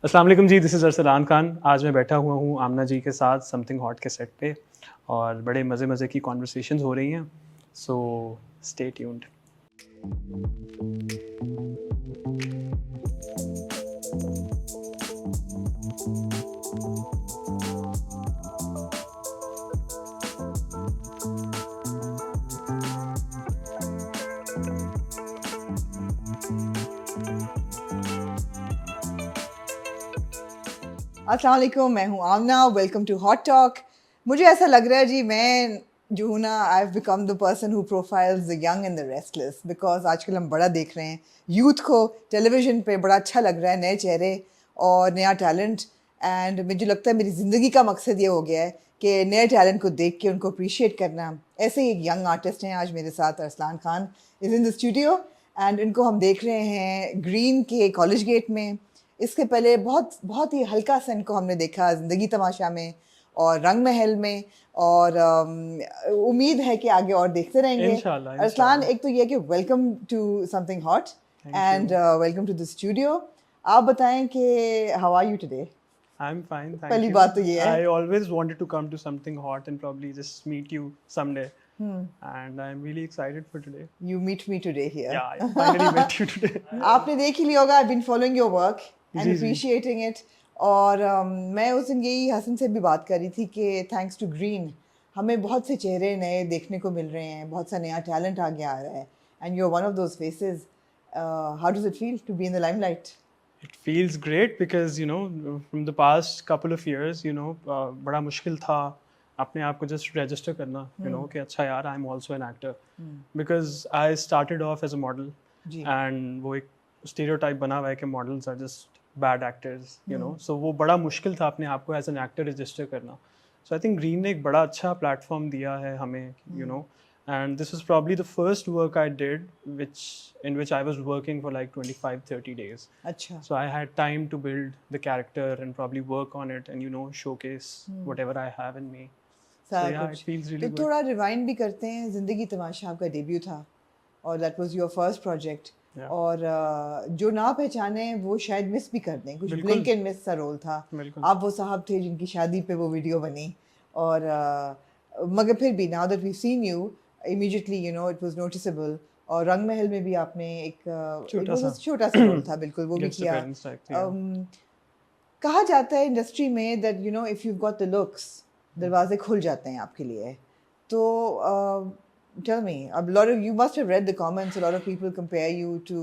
अस्सलाम वालेकुम जी, this is Arsalan Khan. आज मैं बैठा हुआ हूँ आमना जी के साथ समथिंग हॉट के सेट पे और बड़े मज़े मज़े की कॉन्वर्सेशंस हो रही हैं। So stay tuned. अस्सलाम वालेकुम, मैं हूँ Aamna. Welcome to hot talk. मुझे ऐसा लग रहा है जी, मैं जो हूँ ना, I have become the person who profiles the young and the restless, because आजकल हम बड़ा देख रहे हैं यूथ को टेलीविजन पे। बड़ा अच्छा लग रहा है, नए चेहरे और नया टैलेंट। एंड मुझे लगता है मेरी ज़िंदगी का मकसद ये हो गया है कि नए टैलेंट को देख के उनको अप्रिशिएट करना। ऐसे ही एक यंग आर्टिस्ट हैं आज मेरे साथ, Arsalan Khan is in the studio and इनको हम देख रहे हैं ग्रीन के कॉलेज गेट में। इसके पहले बहुत बहुत ही हल्का सा इनको हमने देखा ज़िंदगी तमाशा में और रंग महल में, और उम्मीद है कि आगे और देखते रहेंगे। इंशाल्लाह अरसलान, इंशाल्लाह। एक तो ये है कि welcome to something hot thank and you. Welcome to the studio. आप बताएं कि how are you today? I am fine, thank पहली यू। बात तो ये है। I always wanted to come to something hot and probably just meet you someday and I am really excited for today. You meet me today yeah here. I finally met you today. आपने देख ही लिया होगा, I been following your work and जी जी। Appreciating it. और मैं उस दिन यही हसन से भी बात कर रही थी कि थैंक्स टू ग्रीन हमें बहुत से चेहरे नए देखने को मिल रहे हैं, बहुत सा नया टैलेंट आगे आ रहा है, and you are one of those faces. How does it feel to be in the limelight? It feels great because from the past couple of years बड़ा मुश्किल था अपने आप को just register करना कि अच्छा यार I'm also an actor because I started off as a model ji. and वो एक stereotype बना हुआ है कि models are just bad actors so वो बड़ा मुश्किल था अपने आप को as an actor register करना। So I think Green ने एक बड़ा अच्छा platform दिया है हमें and this was probably the first work I did in which I was working for like 25-30 days. अच्छा। So I had time to build the character and probably work on it and showcase whatever I have in me. So सारा yeah, it कुछ। feels तो really good. थोड़ा rewind भी करते हैं। ज़िंदगी तमाशा आपका डेब्यू था और that was your first project. Yeah. और जो ना पहचाने वो शायद मिस भी कर दें, कुछ बिल्कुल ब्लिंक एंड मिस सा रोल था। बिल्कुल। आप वो साहब थे जिनकी शादी पे वो वीडियो बनी, और मगर फिर भी now that we seen you immediately it was noticeable. और रंग महल में भी आपने छोटा सा छोटा सा रोल था, बिल्कुल वो भी guest किया। appearance type yeah. कहा जाता है इंडस्ट्री में that if you got the looks दरवाजे खुल जाते हैं आपके लिए। तो tell me, a lot of you must have read the comments. A lot of people compare you to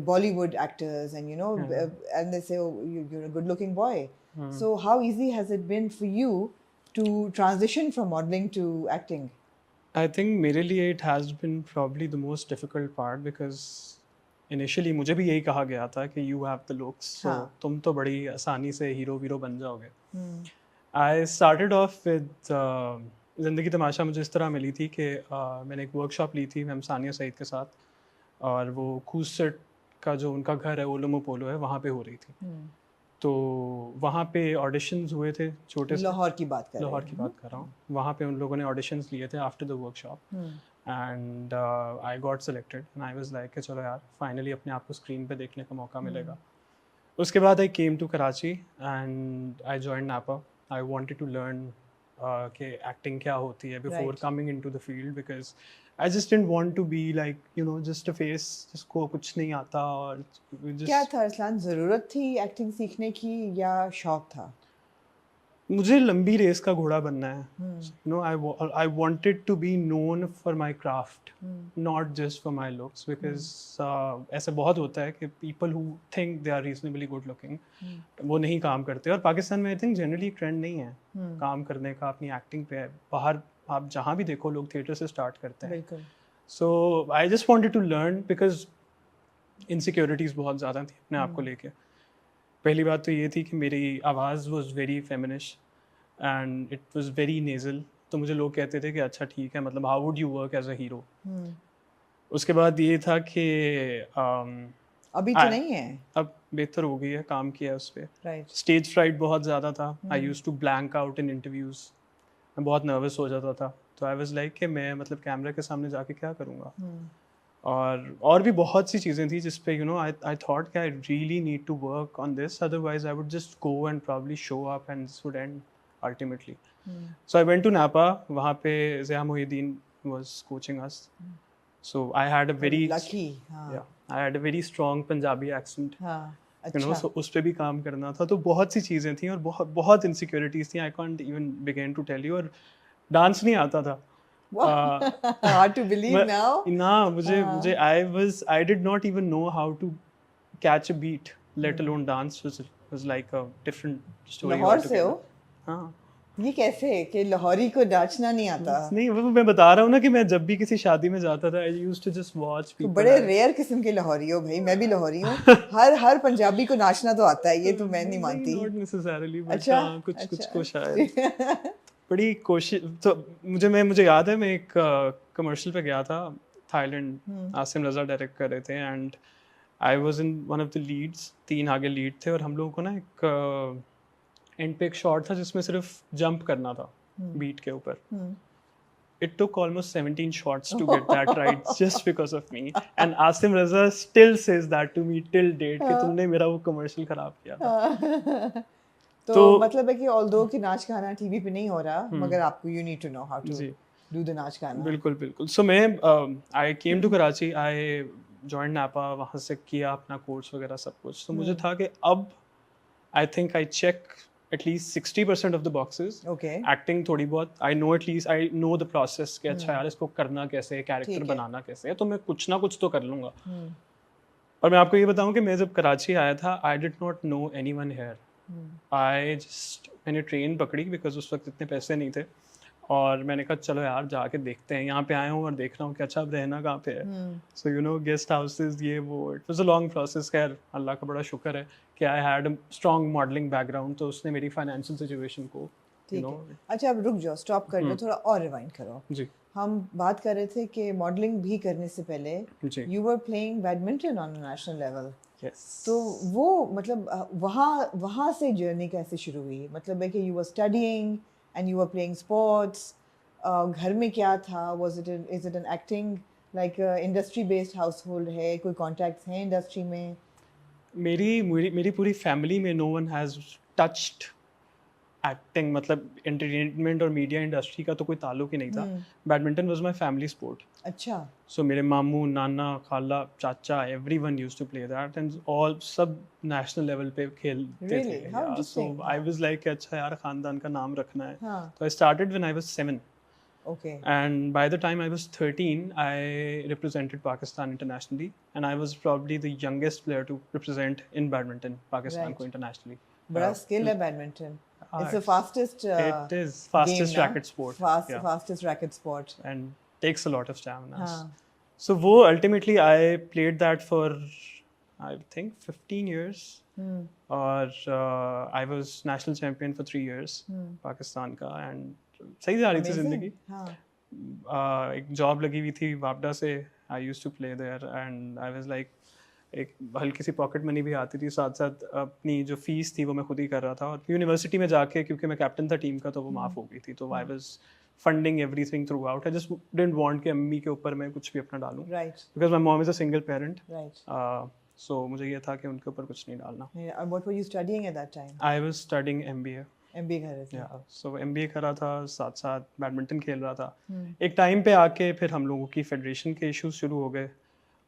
Bollywood actors, and and they say, "Oh, you're a good-looking boy." So, how easy has it been for you to transition from modeling to acting? I think मेरे लिए it has been probably the most difficult part because initially मुझे भी यही कहा गया था कि you have the looks so हाँ। तुम तो बड़ी आसानी से हीरो वीरो बन जाओगे। I started off with ज़िंदगी तमाशा मुझे इस तरह मिली थी कि मैंने एक वर्कशॉप ली थी मैम सानिया सईद के साथ और वो खूसट का जो उनका घर है ओलमो पोलो है वहाँ पे हो रही थी। तो वहाँ पे ऑडिशंस हुए थे छोटे से। लाहौर की बात कर रहे लाहौर हैं। की बात कर रहा हूँ। वहाँ पे उन लोगों ने ऑडिशंस लिए थे after the workshop and I got selected and I was like कि चलो यार फाइनली अपने आप को स्क्रीन पे देखने का मौका मिलेगा। उसके बाद I came to Karachi and I join NAPA. I wanted to learn कि एक्टिंग क्या होती है before Right. Coming into the field because I just didn't want to be like just a face जिसको कुछ नहीं आता और क्या just था अरसलान, ज़रूरत थी एक्टिंग सीखने की या शौक था? मुझे लंबी रेस का घोड़ा बनना है। I wanted to be known for my craft not just for my looks because ऐसा बहुत होता है कि people who think they are reasonably good looking वो नहीं काम करते और पाकिस्तान में आई थिंक जनरली ट्रेंड नहीं है काम करने का अपनी एक्टिंग पे। बाहर आप जहाँ भी देखो लोग थिएटर से स्टार्ट करते हैं। बिल्कुल। So I just wanted to learn because insecurities बहुत ज़्यादा थी अपने आप को लेके। पहली बात तो ये थी कि मेरी आवाज़ was very feminish and it was very nasal. तो मुझे लोग कहते थे कि अच्छा ठीक है मतलब how would you work as a hero. उसके बाद ये था कि अभी तो नहीं है। अब बेहतर हो गई है काम किया है उस पर। राइट। स्टेज फ्राइट बहुत ज़्यादा था। I use to blank out in interviews. मैं बहुत नर्वस हो जाता था तो आई वाज लाइक कि मैं मतलब कैमरे के सामने जाके क्या करूँगा। और भी बहुत सी चीज़ें थी जिस पे यू नो आई थॉट कि I really need to work on this, otherwise I would just go and probably show up and this would end ultimately. So I went to NAPA. वहाँ पे Zia Mohiddin was coaching us. So I had a very lucky. yeah, I had a very strong Punjabi accent. हाँ, You know, अच्छा. so उस पे भी काम करना था. तो बहुत सी चीज़ें थी और बहुत बहुत इनसिक्योरिटीज थी. I can't even begin to tell you. और डांस नहीं आता था. Hard to believe now. ना मुझे I did not even know how to catch a beat, let alone dance. Was like a different story. Lahore से हो? हाँ. ये कैसे कि लाहौरी को नाचना नहीं आता? नहीं, वो मैं बता रहा हूँ ना कि मैं जब भी किसी शादी में जाता था, I used to just watch तो people. बड़े रेयर किस्म के लाहौरी हो भाई. मैं भी लाहौरी हूँ. हर पंजाबी को नाचना तो आता है, ये तो मैं नहीं मानती. Not necessarily, but अच्छा, कुछ को शायद. बड़ी कोशिश. तो मुझे याद है मैं एक कमर्शियल पे गया था थाईलैंड. आसिम रजा डायरेक्ट कर रहे थे and I was in one of the leads. 3 आगे लीड थे और हम लोगों को ना एक एंड पे एक शॉट था जिसमें सिर्फ जंप करना था बीट के ऊपर. It took almost 17 shots to get that right just because of me. And Asim Raza still says that to me till date कि तुमने मेरा वो कमर्शियल खराब किया था. तो मतलब है कि ऑल्दो कि नाच गाना टीवी पे नहीं हो रहा, मगर आपको you need to know how to do the नाच गाना. बिल्कुल. सो मैं I came to Karachi. I join NAPA. वहाँ से किया अपना कोर्स वगैरह सब कुछ. तो मुझे था कि अब I think I check at least 60% of the boxes. Okay. Acting थोड़ी बहुत I know the process कि अच्छा यार इसको करना कैसे है, कैरेक्टर बनाना कैसे है, तो मैं कुछ ना कुछ तो कर लूँगा. और मैं आपको ये बताऊँ कि मैं जब कराची आया था I did not know anyone here. मैंने ट्रेन पकड़ी बिकॉज उस वक्त इतने पैसे नहीं थे और मैंने कहा चलो यार जाके देखते हैं. यहाँ पे आया हूँ और देख रहा हूँ कि अच्छा अब रहना कहाँ पे है. So you know guest houses ये वो. It was a long process. खैर अल्लाह का बड़ा शुक्र है कि आई had a strong modelling background, तो उसने मेरी फाइनेंशियल सिचुएशन को ठीक है. अच्छा अब रुक जाओ, स्टॉप कर लो, थोड़ा और रिवाइंड करो. जी. हम बात कर रहे थे कि मॉडलिंग भी करने से पहले you were playing badminton on a national level. Yes. तो वो मतलब वहाँ से जर्नी कैसे शुरू हुई? मतलब है कि you were studying and you were playing sports. घर में क्या था? is it an acting like industry based household है? कोई contacts हैं industry में? मेरी पूरी फैमिली में no one has touched acting. मतलब एंटरटेनमेंट और मीडिया इंडस्ट्री का तो कोई ताल्लुक ही नहीं था. Badminton was my family sport. अच्छा. सो मेरे मामू, नाना, खाला, चाचा, everyone used to play that and all सब नेशनल लेवल पे खेलते थे. सो आई वाज लाइक अच्छा यार खानदान का नाम रखना है. तो I started when I was 7. Okay. And by the time I was 13, I represented Pakistan internationally, and I was probably the youngest player to represent in badminton Pakistan ko internationally. बड़ा skill है badminton. It's the fastest. It is fastest game, racket sport. Fastest racket sport. And takes a lot of stamina. So wo ultimately I played that for I think 15 years. और I was national champion for 3 years Pakistan का. And सही जा रही थी जिंदगी. एक job लगी हुई थी वापडा से. I used to play there and I was like एक हल्की सी पॉकेट मनी भी आती थी. साथ साथ अपनी जो फीस थी वो मैं खुद ही कर रहा था. और यूनिवर्सिटी में जाके क्योंकि मैं कैप्टन था टीम का तो वो माफ़ हो गई थी. तो I was funding everything throughout. I just didn't want कि अम्मी के ऊपर मैं कुछ भी अपना डालूं. Because my mom is a single parent. So मुझे ये था कि उनके ऊपर कुछ नहीं डालना. What were you studying at that time? I was studying MBA. MBA कर रहे थे. सो एमबीए कर रहा था, साथ साथ बैडमिंटन खेल रहा था. एक टाइम पे आके फिर हम लोगों की फेडरेशन के इश्यूज शुरू हो गए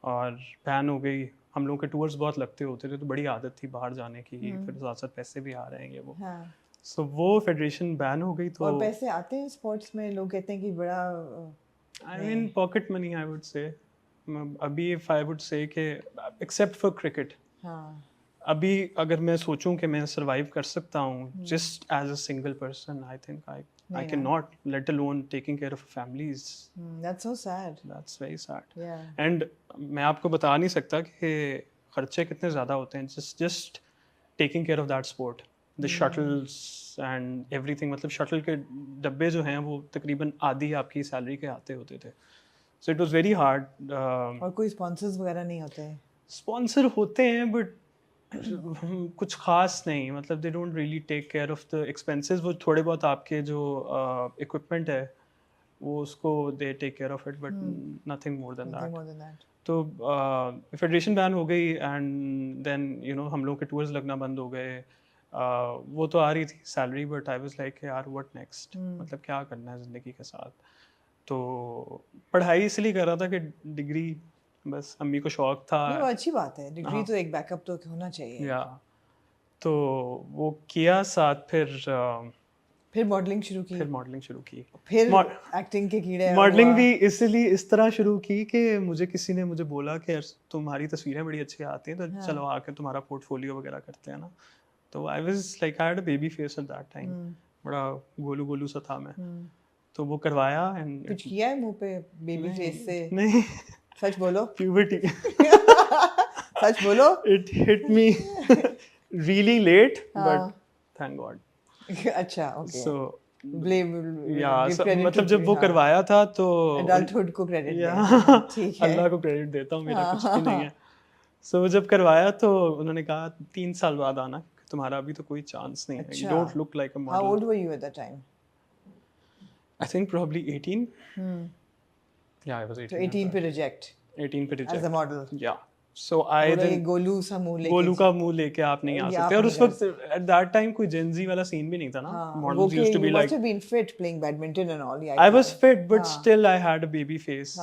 और बैन हो गई. हम लोगों के टूर्स बहुत लगते होते थे तो बड़ी आदत थी बाहर जाने की. फिर साथ साथ पैसे भी आ रहे हैं ये वो. सो वो फेडरेशन बैन हो गई. तो और पैसे आते हैं स्पोर्ट्स में? लोग कहते हैं कि बड़ा I mean pocket money I would say. अभी इफ आई वुड से कि एक्सेप्ट फॉर क्रिकेट, अभी अगर मैं सोचूं कि मैं सरवाइव कर सकता हूँ just as a single person, I think I cannot, let alone taking care of families. That's so sad. That's very sad. Yeah. And मैं आपको बता नहीं सकता कि खर्चे कितने ज़्यादा होते हैं just taking care of that sport. The shuttles and everything. मतलब शटल के डब्बे जो हैं वो तकरीबन आधी आपकी सैलरी के आते होते थे. So it was very hard. और कोई स्पॉन्सर्स वगैरह नहीं होते हैं? स्पॉन्सर होते हैं बट कुछ खास नहीं. मतलब they don't really take care of the expenses. वो थोड़े बहुत आपके जो इक्विपमेंट है वो उसको they take care of it but nothing more than that. तो फेडरेशन बैन हो गई एंड देन हम लोग के टूर्स लगना बंद हो गए। वो तो आ रही थी salary, but I was like यार व्हाट नेक्स्ट, मतलब क्या करना है ज़िंदगी के साथ। तो पढ़ाई इसलिए कर रहा था कि डिग्री, बस अम्मी को शौक था। नहीं, वो अच्छी बात है, डिग्री तो एक बैकअप तो होना चाहिए। या तो वो किया, साथ फिर मॉडलिंग शुरू की, फिर मॉडलिंग शुरू की। फिर एक्टिंग के कीड़े मॉडलिंग हुआ। भी इसलिए इस तरह शुरू की कि किसी ने मुझे बोला कि यार तुम्हारी तस्वीरें बड़ी अच्छी आती हैं, तो चलो आके तुम्हारा पोर्टफोलियो वगैरह करते हैं ना। तो I was like I had a baby face at that time, बड़ा गोलू गोलू सा था मैं। तो वो करवाया एंड कुछ किया है मुंह पे बेबी फेस से? नहीं, सच बोलो। प्यूबर्टी सच बोलो। It hit me really late, but thank god. अच्छा, ओके। सो ब्लेम या मतलब जब वो करवाया था तो एडल्टहुड को क्रेडिट या दे, ठीक है। अल्लाह को क्रेडिट देता हूँ, मेरा कुछ भी नहीं है। सो जब करवाया तो उन्होंने कहा 3 साल बाद आना, तुम्हारा अभी तो कोई चांस नहीं है, you don't look like a How model. old were you at that time? I think probably 18. या आई वाज तो 18 18 पे रिजेक्ट 18 पे एज अ रिजेक्ट। मॉडल। या सो आई देन गोलू सा मुंह लेके गोलू का मुंह लेके आप नहीं आ ये सकते। आप और नहीं उस वक्त एट दैट टाइम कोई जेंजी वाला सीन भी नहीं था ना। Models used to be you like must have been fit playing badminton and all. I was fit but still I had a baby face.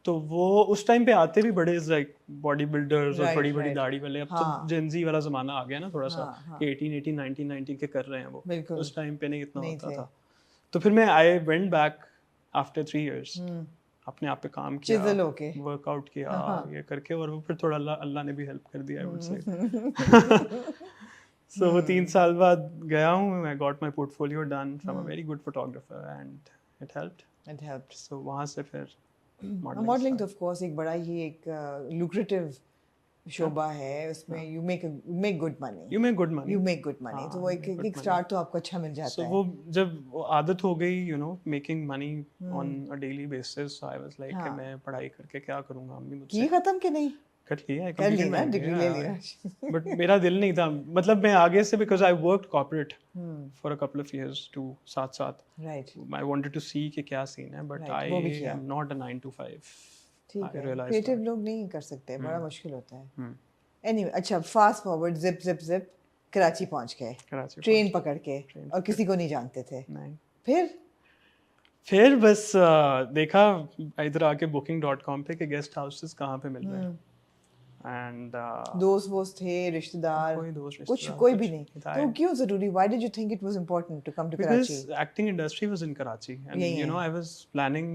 तो वो उस टाइम पे आते भी बड़े लाइक बॉडी बिल्डर्स और बड़ी बड़ी दाढ़ी वाले। अब तो जेंजी वाला जमाना आ गया ना थोड़ा सा, कि 18 19 19 के कर रहे हैं वो। उस टाइम पे नहीं इतना होता था। तो फिर मैं I went back after 3 years, अपने आप पे काम किया, वर्कआउट किया, ये करके, और वो फिर थोड़ा अल्लाह ने भी हेल्प कर दिया आई वुड से। सो वो 3 साल बाद गया हूँ, I got my portfolio done from a very good photographer and it helped. So वहाँ से फिर मॉडलिंग तो ऑफ कोर्स एक बड़ा ही एक लुक्रेटिव शोबा है, उसमें यू मेक गुड मनी। तो वो एक स्टार्ट तो आपको अच्छा मिल जाता है। वो जब वो आदत हो गई making money on a daily basis, I was like कि मैं पढ़ाई करके क्या करूंगा, अम्मी मुझसे ये खत्म कि नहीं कर लिया, कर ली ना, डिग्री ले लिया। बट मेरा दिल नहीं था, मतलब मैं आगे से, because I worked corporate for a couple of years too साथ right. I wanted to see कि क्या सीन है, but I am not a 9 to 5। ठीक है, क्रिएटिव लोग नहीं कर सकते, बड़ा मुश्किल होता है। एनीवे, अच्छा, फास्ट फॉरवर्ड, जिप कराची पहुंच गए, ट्रेन पकड़ के, और किसी को नहीं जानते थे। नहीं। फिर बस देखा इधर आके booking.com पे कि गेस्ट हाउसेस कहाँ पे मिल रहे हैं, एंड दोस्त थे, रिश्तेदार, कोई भी नहीं। तो क्यों जरूरी, why did you think it was important to come to Karachi? Because acting industry was in Karachi, and I was planning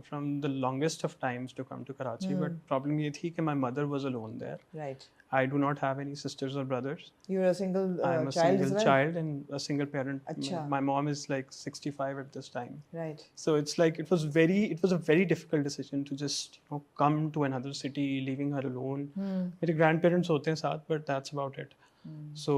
from the longest of times to come to Karachi, but problem ये थी कि my mother was alone there. Right. I do not have any sisters or brothers. You're a single I'm a child single as well? child and a single parent. Achha. My mom is like 65 at this time. Right. So it's like it was a very difficult decision to just come to another city, leaving her alone. मेरे grandparents होते हैं साथ, but that's about it. So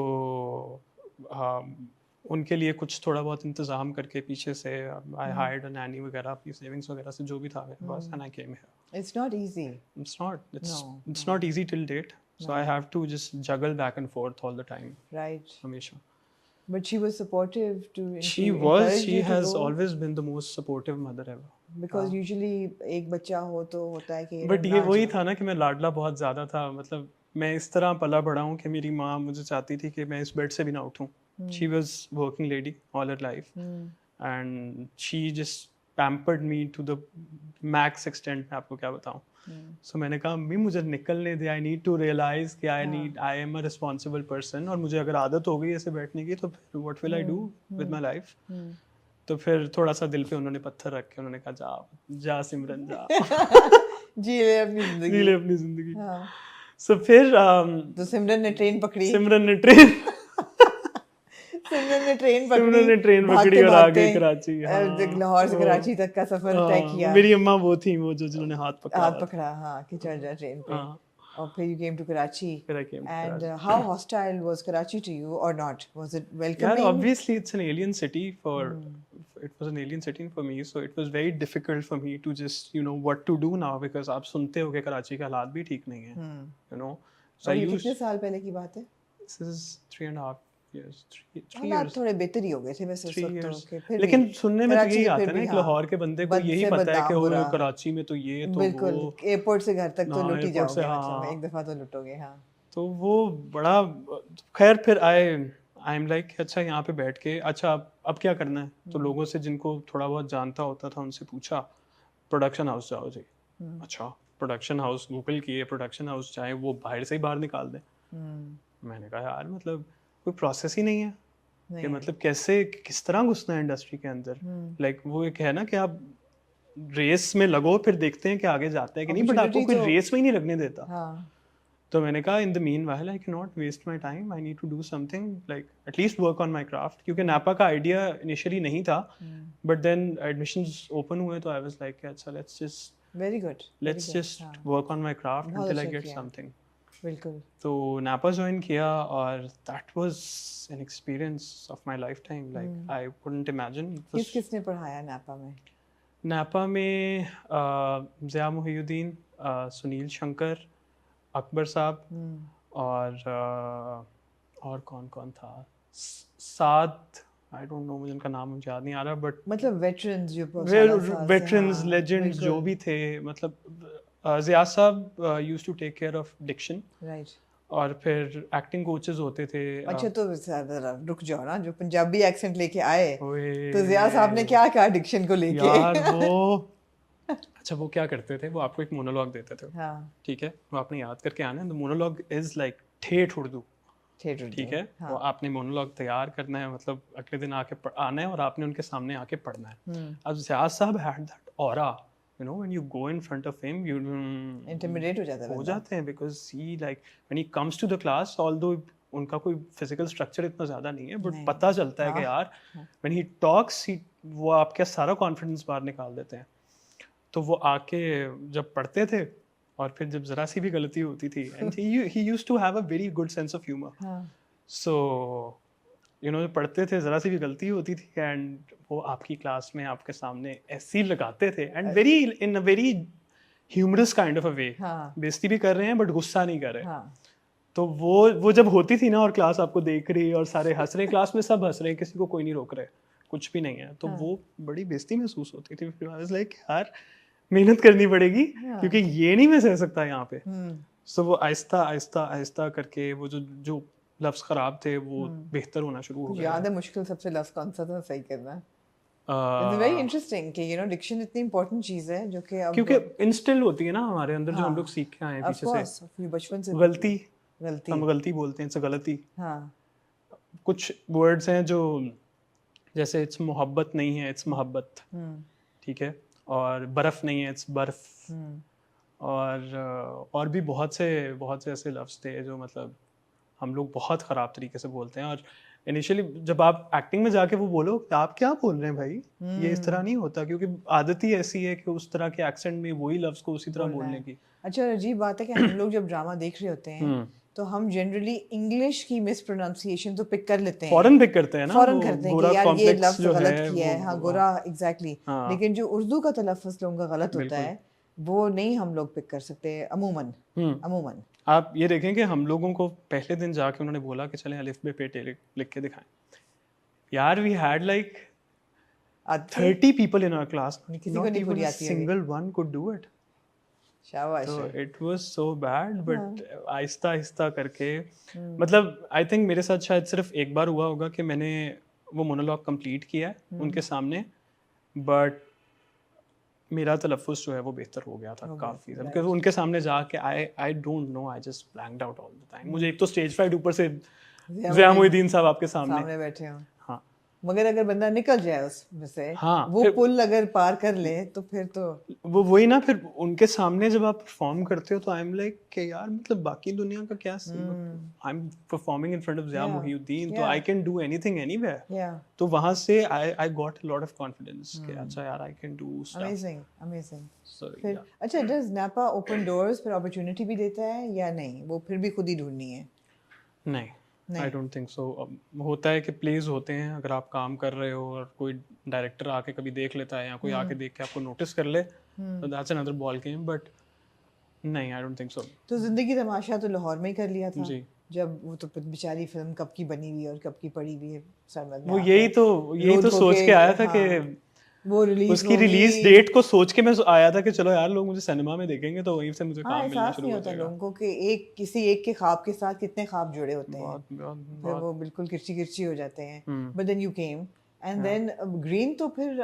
उनके लिए कुछ थोड़ा बहुत इंतजाम करके पीछे से I hired a nanny वगैरह, अपनी सेविंग्स वगैरह से जो भी था मेरे पास, and I came here. It's not easy. It's not easy till date. So I have to just juggle back and forth all the time. Right. हमेशा. But she was supportive to. She has always been the most supportive mother ever. Because usually एक बच्चा हो तो होता है कि But ये वही था ना कि मैं लाडला बहुत ज़्यादा था, मतलब मैं इस तरह पला बड़ा हूँ कि मेरी माँ मुझे चाहती थी कि मैं इस बेड से भी ना उठूँ. She was working lady all her life, and she just pampered me to the max extent. मैं आपको क्या बताऊँ. So मैंने कहा अम्मी मुझे निकलने दे, I need to realize कि I am a responsible person, और मुझे अगर आदत हो गई ऐसे बैठने की तो फिर what will I do with my life? तो फिर थोड़ा सा दिल पे उन्होंने पत्थर रख के उन्होंने कहा जा सिमरन जा जी ले अपनी जिंदगी। So फिर तो सिमरन ने ट्रेन पकड़ी और आ गई कराची। लाहौर से कराची तक का सफर तय किया। मेरी अम्मा वो थी वो जो जिन्होंने हाथ पकड़ा हाँ कि चढ़ जा ट्रेन पे। और फिर you came to Karachi. And how hostile was Karachi to you or not? Was it welcoming? Yeah, obviously it's an alien city it was an alien city for me, so it was very difficult for me to just what to do now, because आप सुनते हो कि कराची के हालात भी ठीक नहीं है, So ये कितने साल पहले की बात है? This is 3.5 years, three हालात years, थोड़े बेहतर ही हो गए थे वैसे उस 3 वक्त तो years. कि फिर लेकिन भी सुनने में तो कराची यही के आता फिर है ना, भी एक हाँ लाहौर के बंदे को बद यही से पता है कि बदनाम वो बुरा कराची में तो ये तो बिल्कुल वो एयरपोर्ट से घर तक तो हाँ, लुट ही एयरपोर्ट से जाओगे मतलब हाँ, एक दफा तो लुटोगे हाँ तो वो बड़ा खैर फिर आई एम लाइक अच्छा यहाँ पे बैठ के अच्छा अब क्या करना है, तो लोगों से जिनको थोड़ा बहुत जानता होता था उनसे पूछा प्रोडक्शन हाउस जाओ जी। अच्छा प्रोडक्शन हाउस गूगल किए, प्रोडक्शन हाउस चाहे वो बाहर से ही बाहर निकाल दें। मैंने कहा यार मतलब कोई प्रोसेस ही नहीं है कि नहीं मतलब कैसे किस तरह घुसना है इंडस्ट्री के अंदर। लाइक वो एक है ना कि आप रेस में लगो फिर देखते हैं कि आगे जाता है कि नहीं, बट आपको अपॉर्चुनिटी कोई तो रेस में ही नहीं लगने देता। हाँ तो मैंने कहा in the meanwhile I can not waste my time, I need to do something like at least work on my craft, क्योंकि नापा का आइडिया इनिशियली नहीं था बट देन एडमिशंस ओपन हुए तो आई वाज लाइक अच्छा very good let's just हाँ work on my craft बहुत until I अच्छा get किया something. बिल्कुल तो नापा ज्वाइन किया और that was an experience of my life time, like I couldn't imagine. किस किसने पढ़ाया नापा में नापा में ज़िया मोहिउद्दीन, सुनील शंकर, अकबर साहब और कौन कौन था, साथ आई डोंट नो, मुझे उनका नाम मुझे याद नहीं आ रहा बट मतलब वेटरन्स जो बहुत साल से वेटरन्स हाँ लेजेंड्स जो बिल्कुल भी थे, मतलब ज़िया साहब used to take care of diction right और फिर एक्टिंग कोचेस होते थे। अच्छा तो जरा रुक जाओ ना जो पंजाबी एक्सेंट लेके आए ओए तो जिया साहब ने क्या कहा डिक्शन को लेके यार वो अच्छा वो क्या करते थे, वो आपको एक मोनोलॉग देते थे, हाँ ठीक है, वो आपने याद करके आना है। द मोनोलॉग इज लाइक ठेठ उर्दू, थिएटर ठीक है, वो आपने मोनोलॉग तैयार करना है, मतलब अगले दिन आके आना है और आपने उनके सामने आके पढ़ना है। अब ज़ियाद साहब had that aura, you know when you go in front of him you intimidate हो जाता है हो बंदा जाते हैं because he like when he comes to the class, although उनका कोई फिजिकल स्ट्रक्चर इतना ज़्यादा नहीं है बट नहीं। पता चलता है कि यार व्हेन ही टॉक्स वो आपका सारा कॉन्फिडेंस बाहर निकाल देते हैं। तो वो आके जब पढ़ते थे और फिर जब ज़रा सी भी गलती होती थी and he used to have a very good sense of humour, हाँ सो यू नो पढ़ते थे, ज़रा सी भी गलती होती थी एंड वो आपकी क्लास में आपके सामने ऐसे ही लगाते थे and very in a very humorous kind of a way, हाँ बेइज्जती भी कर रहे हैं बट गुस्सा नहीं कर रहे। हाँ तो वो जब होती थी ना और क्लास आपको देख रही है और सारे हंस रहे हैं, क्लास में सब हंस रहे हैं, किसी को कोई नहीं रोक रहे, कुछ भी नहीं है, तो वो बड़ी बेइज्जती महसूस होती थी। फिर आई वाज लाइक यार मेहनत करनी पड़ेगी क्योंकि ये नहीं मैं सह सकता यहाँ पे। सो वो आहिस्ता आहिस्ता आहिस्ता करके वो जो लफ्ज खराब थे वो बेहतर होना शुरू हो कुछ गए। याद है मुश्किल सबसे लफ्ज कौन सा था सही करना इट्स वेरी इंटरेस्टिंग कि यू नो डिक्शन इतनी इंपॉर्टेंट चीज है जो कि अब क्योंकि इंस्टिल होती है ना हमारे अंदर, जो हम हाँ, लोग सीख के आए हैं ऑफ पीछे कोर्स से। बचपन से गलती, गलती हम गलती बोलते हैं, इट्स गलती। हाँ कुछ वर्ड्स हैं जो जैसे इट्स मोहब्बत नहीं है, इट्स मोहब्बत, ठीक है, और बर्फ नहीं है, इट्स बर्फ, और भी बहुत से ऐसे लफ्ज थे जो मतलब हम लोग बहुत ख़राब तरीके से बोलते हैं। और इनिशियली जब आप एक्टिंग में जाके वो बोलो आप क्या बोल रहे हैं भाई, ये इस तरह नहीं होता, क्योंकि आदत ही ऐसी है कि उस तरह के एक्सेंट में वही लफ्ज़ को उसी तरह बोलने की। अच्छा अजीब बात है कि हम लोग जब ड्रामा देख रहे होते हैं तो हम जनरली इंग्लिश की मिस प्रोनाउंसिएशन तो पिक कर लेते हैं, फौरन पिक करते हैं ना, फौरन करते हैं कि यार ये लफ्ज जो गलत है किया है, हाँ गोरा एग्जैक्टली, लेकिन जो उर्दू का तलफ़ुज़ लोगों का गलत होता है वो नहीं हम लोग पिक कर सकते अमूमन। आप ये देखें कि हम लोगों को पहले दिन जाके उन्होंने बोला कि चलें अलिफ बे पे लिख के दिखाएं, यार we had like 30 people in our class, किसी को not नहीं even पूरी a आती होगी। single one could do it. शाबाश तो है। it was so bad, but Aahista Aahista करके मतलब आई थिंक मेरे साथ शायद सिर्फ एक बार हुआ होगा कि मैंने वो मोनोलॉग कंप्लीट किया है उनके सामने, बट मेरा तलफ़ुज़ जो है वो बेहतर हो गया था काफ़ी, बिकॉज उनके सामने जाके I don't know, I just blanked out all the time. मुझे एक तो स्टेज फ्राइट, ऊपर से ज़िया मोहिउद्दीन साहब आपके सामने बैठे हो, हाँ मगर अगर बंदा निकल जाए उसमें से, हाँ, वो पुल अगर पार कर ले तो फिर तो वो वही ना, फिर उनके सामने जब आप परफॉर्म करते हो तो आई एम लाइक कि यार मतलब बाकी दुनिया का क्या, I am performing in front of Zia Mohiuddin, तो I can do anything anywhere. तो वहां से I got a lot of confidence कि अच्छा यार I can do stuff. Amazing. फिर अच्छा डज नापा ओपन डोर्स फिर अपॉर्चुनिटी भी देता है या नहीं, वो फिर भी खुद ही ढूंढनी है? नहीं, आई डोंट थिंक सो। होता है कि प्लेज होते हैं, अगर आप काम कर रहे हो और कोई डायरेक्टर आके कभी देख लेता है या कोई आके देख के आपको नोटिस कर ले, तो that's another ball game, but नहीं, आई डोंट थिंक सो। तो जिंदगी तमाशा तो लाहौर में ही कर लिया था जी, जब वो तो बेचारी फिल्म कब की बनी हुई है और कब की पड़ी हुई है समझ में वो आता यही है। तो रोज सोच होके, के आया था हाँ, कि वो रिलीज उसकी रिलीज डेट को सोच के मैं आया था कि चलो यार लोग मुझे सिनेमा में देखेंगे तो वहीं से मुझे हाँ, काम मिलना एहसास शुरू नहीं हो होता जाएगा। लोगों को कि एक किसी एक के ख्वाब के साथ कितने ख्वाब जुड़े होते हैं, बहुत बहुत फिर बहुत वो बिल्कुल किरची किरची हो जाते हैं। Hmm, but then you came and हाँ। देन ग्रीन, तो फिर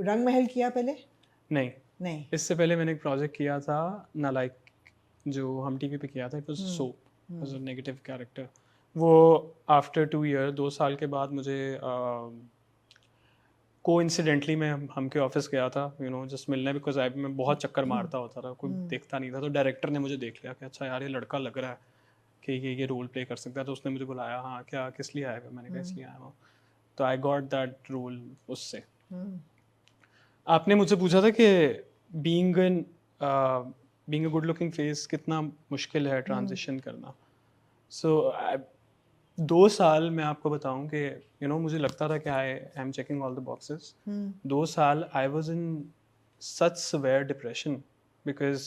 रंग महल किया पहले? नहीं, नहीं। इससे पहले मैंने एक प्रोजेक्ट किया था नालायक, जो हम टीवी पे किया था। It was soap as a negative character. वो आफ्टर 2 ईयर 2 साल के बाद मुझे कोइंसिडेंटली मैं हम के ऑफिस गया था, जस्ट मिलने, बिकॉज आई मैं बहुत चक्कर मारता होता था, कोई देखता नहीं था। तो डायरेक्टर ने मुझे देख लिया कि अच्छा यार ये लड़का लग रहा है कि ये रोल प्ले कर सकता है। तो उसने मुझे बुलाया, हाँ क्या किस लिए आया है? मैंने कहा इसलिए आया हूँ। तो आई गॉट दैट रोल उससे। आपने मुझसे पूछा था कि being an being a good looking face कितना मुश्किल है ट्रांजिशन करना। सो 2 साल मैं आपको बताऊं कि मुझे लगता था कि I am checking all the boxes. 2 साल आई was in such severe depression, because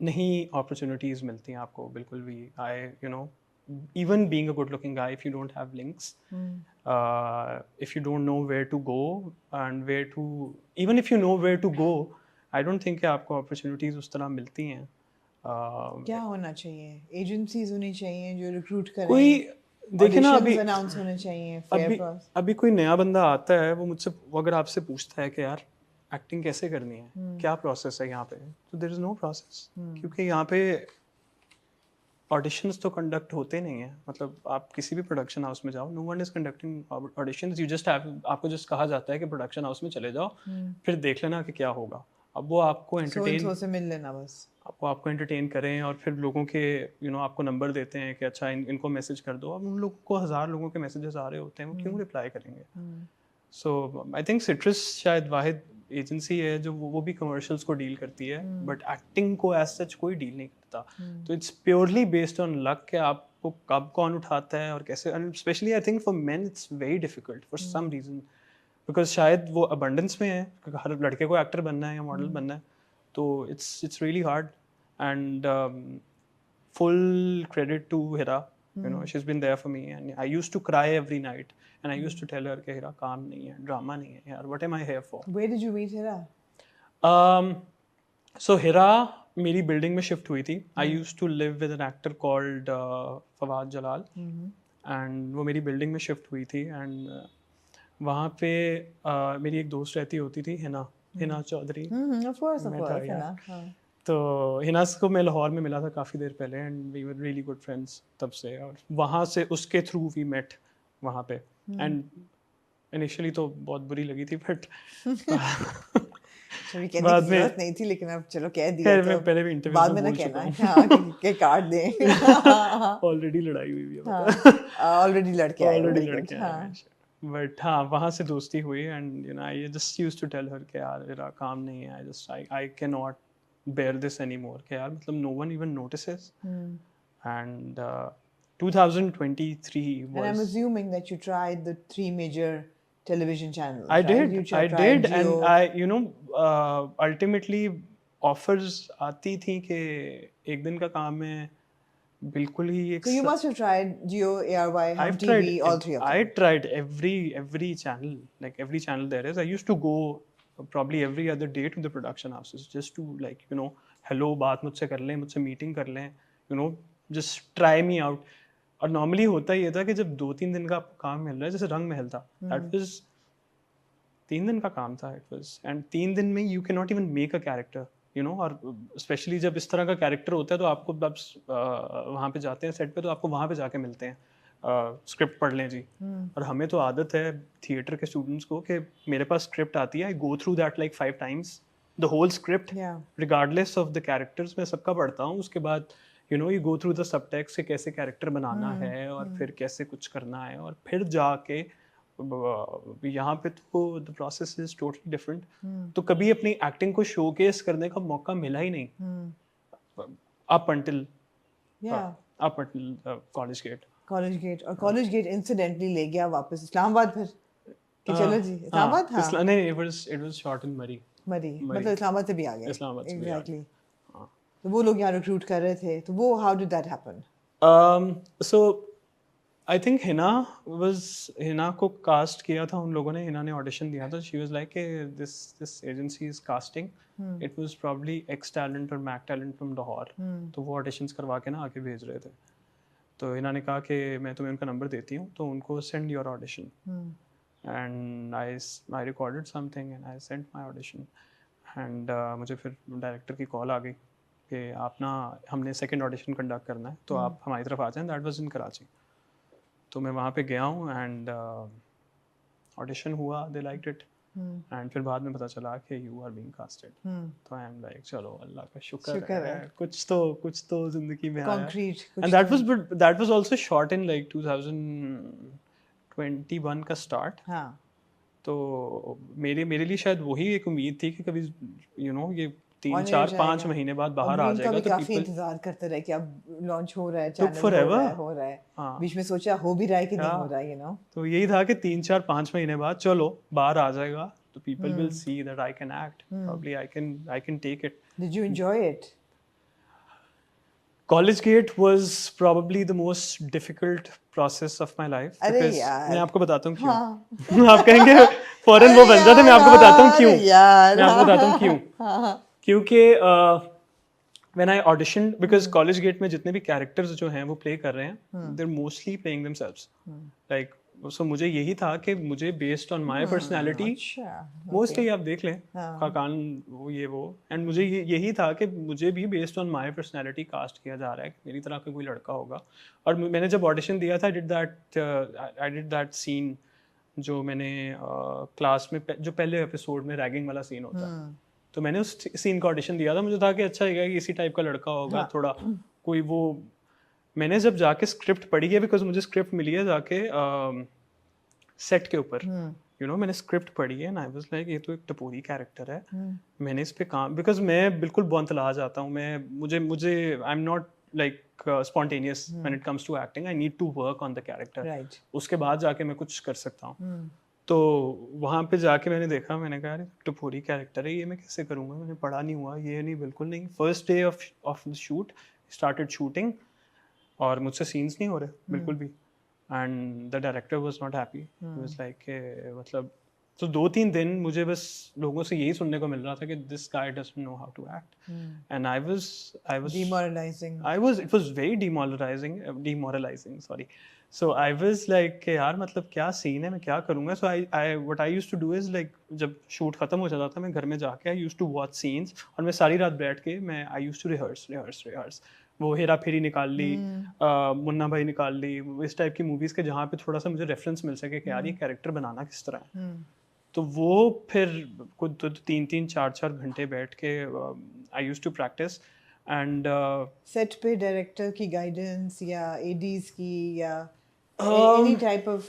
नहीं अपॉर्चुनिटीज़ मिलती हैं आपको बिल्कुल भी। even being a good looking guy, if you don't have links, if you don't know where to go and where to, even if you know where to go, I don't think कि आपको opportunities उस तरह मिलती हैं। क्या होना चाहिए? Agencies होनी चाहिए जो रिक्रूट कोई करें, देखे ना, ऑडिशंस अनाउंस होने चाहिए, फेयर अभी प्रोसेस। अभी कोई नया बंदा आता है, वो अगर आपसे पूछता है कि यार एक्टिंग कैसे करनी है, क्या प्रोसेस है यहाँ पे, तो देयर इज नो प्रोसेस। क्योंकि यहाँ पे ऑडिशंस तो कंडक्ट होते नहीं हैं। मतलब आप किसी भी प्रोडक्शन हाउस में जाओ, no one is conducting auditions, you just have, आपको जस्ट कहा जाता है कि प्रोडक्शन हाउस में चले जाओ, फिर देख लेना कि क्या होगा। अब वो आपको एंटरटेन, से मिल लेना बस। आपको एंटरटेन करें, और फिर लोगों के आपको नंबर देते हैं कि अच्छा इनको मैसेज कर दो। अब उन लोगों को 1000 लोगों के मैसेजेस आ रहे होते हैं, वो क्यों रिप्लाई करेंगे? सो आई थिंक सिट्रस शायद वाहिद एजेंसी है जो वो भी कमर्शियल्स को डील करती है, बट एक्टिंग को एज सच कोई डील नहीं करता। तो it's purely based on luck कि आपको कब कौन उठाता है और कैसे। And specially I think for men it's very difficult for some reason, because शायद वो अबंडेंस में है, हर लड़के को एक्टर बनना है या मॉडल बनना है। तो it's really hard. And full credit to Hira. She's been there for me, and I used to cry every night, and I used to tell her कि Hira काम नहीं है, drama नहीं है यार, what am I here for? Where did you meet Hira? So Hira मेरी building में shift हुई थी। I used to live with an actor called Fawad Jalal, and वो मेरी बिल्डिंग में शिफ्ट हुई थी। एंड वहाँ पे मेरी एक दोस्त रहती होती थी, हिना चौधरी। Of course, मैं था यार। Hina. हाँ. तो हिनास को मैं लाहौर में मिला था काफ़ी देर पहले, and we were really good friends तब से। और वहाँ से उसके थ्रू वी मेट वहाँ पे। एंड इनिशियली तो बहुत बुरी लगी थी, बट चलो कहने बाद की में जरूरत नहीं थी, लेकिन अब चलो कह दिया खैर तो मैं पहले भी इंटरव्यू बाद में में ना बोल चुका कहना हूँ। हाँ, कि काट दें। ऑलरेडी लड़ाई हुई भी है, ऑलरेडी लड़के आए, ऑलरेडी वेरी गुड। लड़के आए हैं। बट हाँ, वहाँ से दोस्ती हुई, and I just used to tell her कि यार मेरा काम नहीं है, I can not bear this anymore कि यार मतलब no one even notices. And 2023 was, And I'm assuming that you tried the 3 major television channels. I right? did, You I tried did, Jio. and I ultimately offers आती थी कि एक दिन का काम है, बिल्कुल ही एक So you must have tried Jio, ARY, Hum I've TV, tried all 3 of I them. tried every channel, like every channel there is. I used to go probably every other day to the production houses just to like hello, बात मुझसे कर लें, मुझसे meeting कर लें, just try me out. और normally होता ये था कि जब 2-3 दिन का आपको काम मिल रहा है, जैसे रंग महल था, that was 3 दिन का काम था, it was, and 3 दिन में you cannot even make a character, और स्पेशली जब इस तरह का कैरेक्टर होता है तो आपको जब वहाँ पे जाते हैं सेट पे, तो आपको वहाँ पे जाके मिलते हैं, स्क्रिप्ट पढ़ लें जी। और हमें तो आदत है थिएटर के स्टूडेंट्स को कि मेरे पास स्क्रिप्ट आती है, I go through that like 5 times the whole script, regardless of the characters, मैं सबका पढ़ता हूँ। उसके बाद you go through the subtext कि कैसे कैरेक्टर बनाना है और फिर कैसे कुछ करना है, और फिर जाके यहाँ पे तो the process is totally different. तो कभी अपनी एक्टिंग को शोकेस करने का मौका मिला ही नहीं अप अंटिल कॉलेज गेट। और कॉलेज गेट इंसिडेंटली ले गया वापस इस्लामाबाद, फिर कि चलो जी इस्लामाबाद था। नहीं, it was shot in मरी, मतलब इस्लामाबाद से भी आ गए। इस्लामाबाद से भी आ गए। एग्जैक्टली। तो वो लोग यहाँ रिक्रूट कर रहे थे, तो वो how did that happen? So I think Hina को कास्ट किया था उन लोगों ने, हिना ने ऑडिशन दिया था. She was like this agency is casting. It was probably X talent और Mac talent from Lahore. तो वो ऑडिशंस करवा के ना आके भेज रहे थे. तो हिना ने कहा कि मैं तुम्हें उनका नंबर देती हूँ, तो उनको send your audition. And I recorded something and I sent my audition. And मुझे फिर डायरेक्टर की कॉल आ गई कि आप ना, हमने सेकंड ऑडिशन कंडक्ट करना है, तो आप हमारी तरफ आ जाएं. That was in Karachi. तो मैं वहाँ पे गया हूँ एंड ऑडिशन हुआ, दे लाइक्ड इट. एंड फिर बाद में पता चला कि यू आर बीइंग कास्टेड. तो आई एम लाइक चलो अल्लाह का शुक्र है, कुछ तो जिंदगी में आया. And that was also shot in like 2021 का स्टार्ट. हाँ. तो मेरे लिए शायद वही एक उम्मीद थी कि कभी ये 3-4-5 महीने बाद बाहर आ जाएगा. तो काफी इंतजार करते रहे कि अब लॉन्च हो रहा है, चैनल हो रहा है. बीच में सोचा हो भी रहा है कि नहीं हो रहा है, तो यही था कि 3-4-5 महीने बाद चलो बाहर आ जाएगा, तो people will see that I can act. Probably I can take it. Did you enjoy it? College Gate was probably the most difficult process of my life. Because मैं आपको बताता हूँ क्यों. आप कहेंगे फौरन वो बन जाते, मैं आपको बताता हूँ क्यों. मैं आपको बताता हूँ क्यों. क्योंकि when I auditioned, because College Gate में जितने भी characters जो हैं वो play कर रहे हैं, they're mostly playing themselves. Like so मुझे यही था कि मुझे based on my personality, mostly आप देख लें खाकान वो and मुझे यही था कि मुझे भी based on my personality cast किया जा रहा है, मेरी तरह का कोई लड़का होगा. और मैंने जब audition दिया था, I did that scene जो मैंने क्लास में जो पहले एपिसोड में रैगिंग वाला सीन होता है, तो मैंने उस सीन का ऑडिशन दिया था. मुझे था कि अच्छा है कि इसी टाइप का लड़का होगा, थोड़ा कोई वो. मैंने जब जाके स्क्रिप्ट पढ़ी है, बिकॉज मुझे स्क्रिप्ट मिली है जाके सेट के ऊपर, मैंने स्क्रिप्ट पढ़ी है, आई वाज लाइक ये तो एक टपोरी कैरेक्टर है. मैंने इस पे काम, बिकॉज मैं बिल्कुल बौंतला जाता हूँ. मुझे आई am not like spontaneous when it comes to acting. I need to work on the character. Right. उसके बाद जाके मैं कुछ कर सकता हूँ. तो वहाँ पे जाके मैंने देखा, मैंने कहा अरे टपोरी कैरेक्टर है, ये मैं कैसे करूँगा. मैंने पढ़ा नहीं हुआ, ये नहीं, बिल्कुल नहीं. First day of the shoot started shooting और मुझसे सीन्स नहीं हो रहे बिल्कुल भी. And the director was not happy. Was like मतलब तो 2-3 दिन मुझे बस लोगों से यही सुनने को मिल रहा था कि this guy doesn't know how to act. And I was demoralizing. It was very demoralizing, sorry. So I was like यार मतलब क्या सीन है, मैं क्या करूँगा. So what I used to do is like जब शूट खत्म हो जाता था, मैं घर में जाके I used to watch scenes और मैं सारी रात बैठ के मैं I used to rehearse. वो हेरा फेरी निकाल ली, मुन्ना भाई निकाल ली, इस टाइप की मूवीज के जहाँ पे थोड़ा सा मुझे रेफरेंस मिल सके कि यार ये कैरेक्टर बनाना किस तरह है. तो वो फिर कुछ 3-4 घंटे बैठ के I used to practice. And set पे डायरेक्टर की गाइडेंस या एडीज की या any type of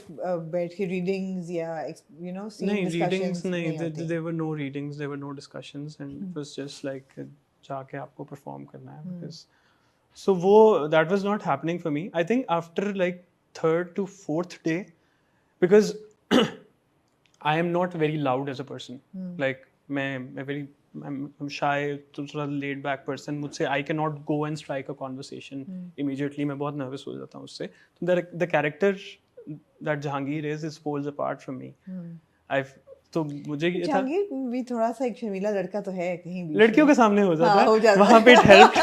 बैठ के रीडिंग्स या नहीं, रीडिंग्स नहीं, there were no readings, there were no discussions, and it was just like जाके आपको परफॉर्म करना है. because so वो that was not happening for me. I think after like 3rd to 4th day, because I am not very loud as a person. Like I'm shy, थोड़ा laid back person. मुझसे I cannot go and strike a conversation immediately. मैं बहुत nervous हो जाता हूँ उससे. The character that Jahangir is poles apart from me. तो मुझे ये था, जहांगीर भी थोड़ा सा एक शर्मीला लड़का तो है कहीं भी, लड़कियों के सामने हो जाता है. वहाँ पे it helped.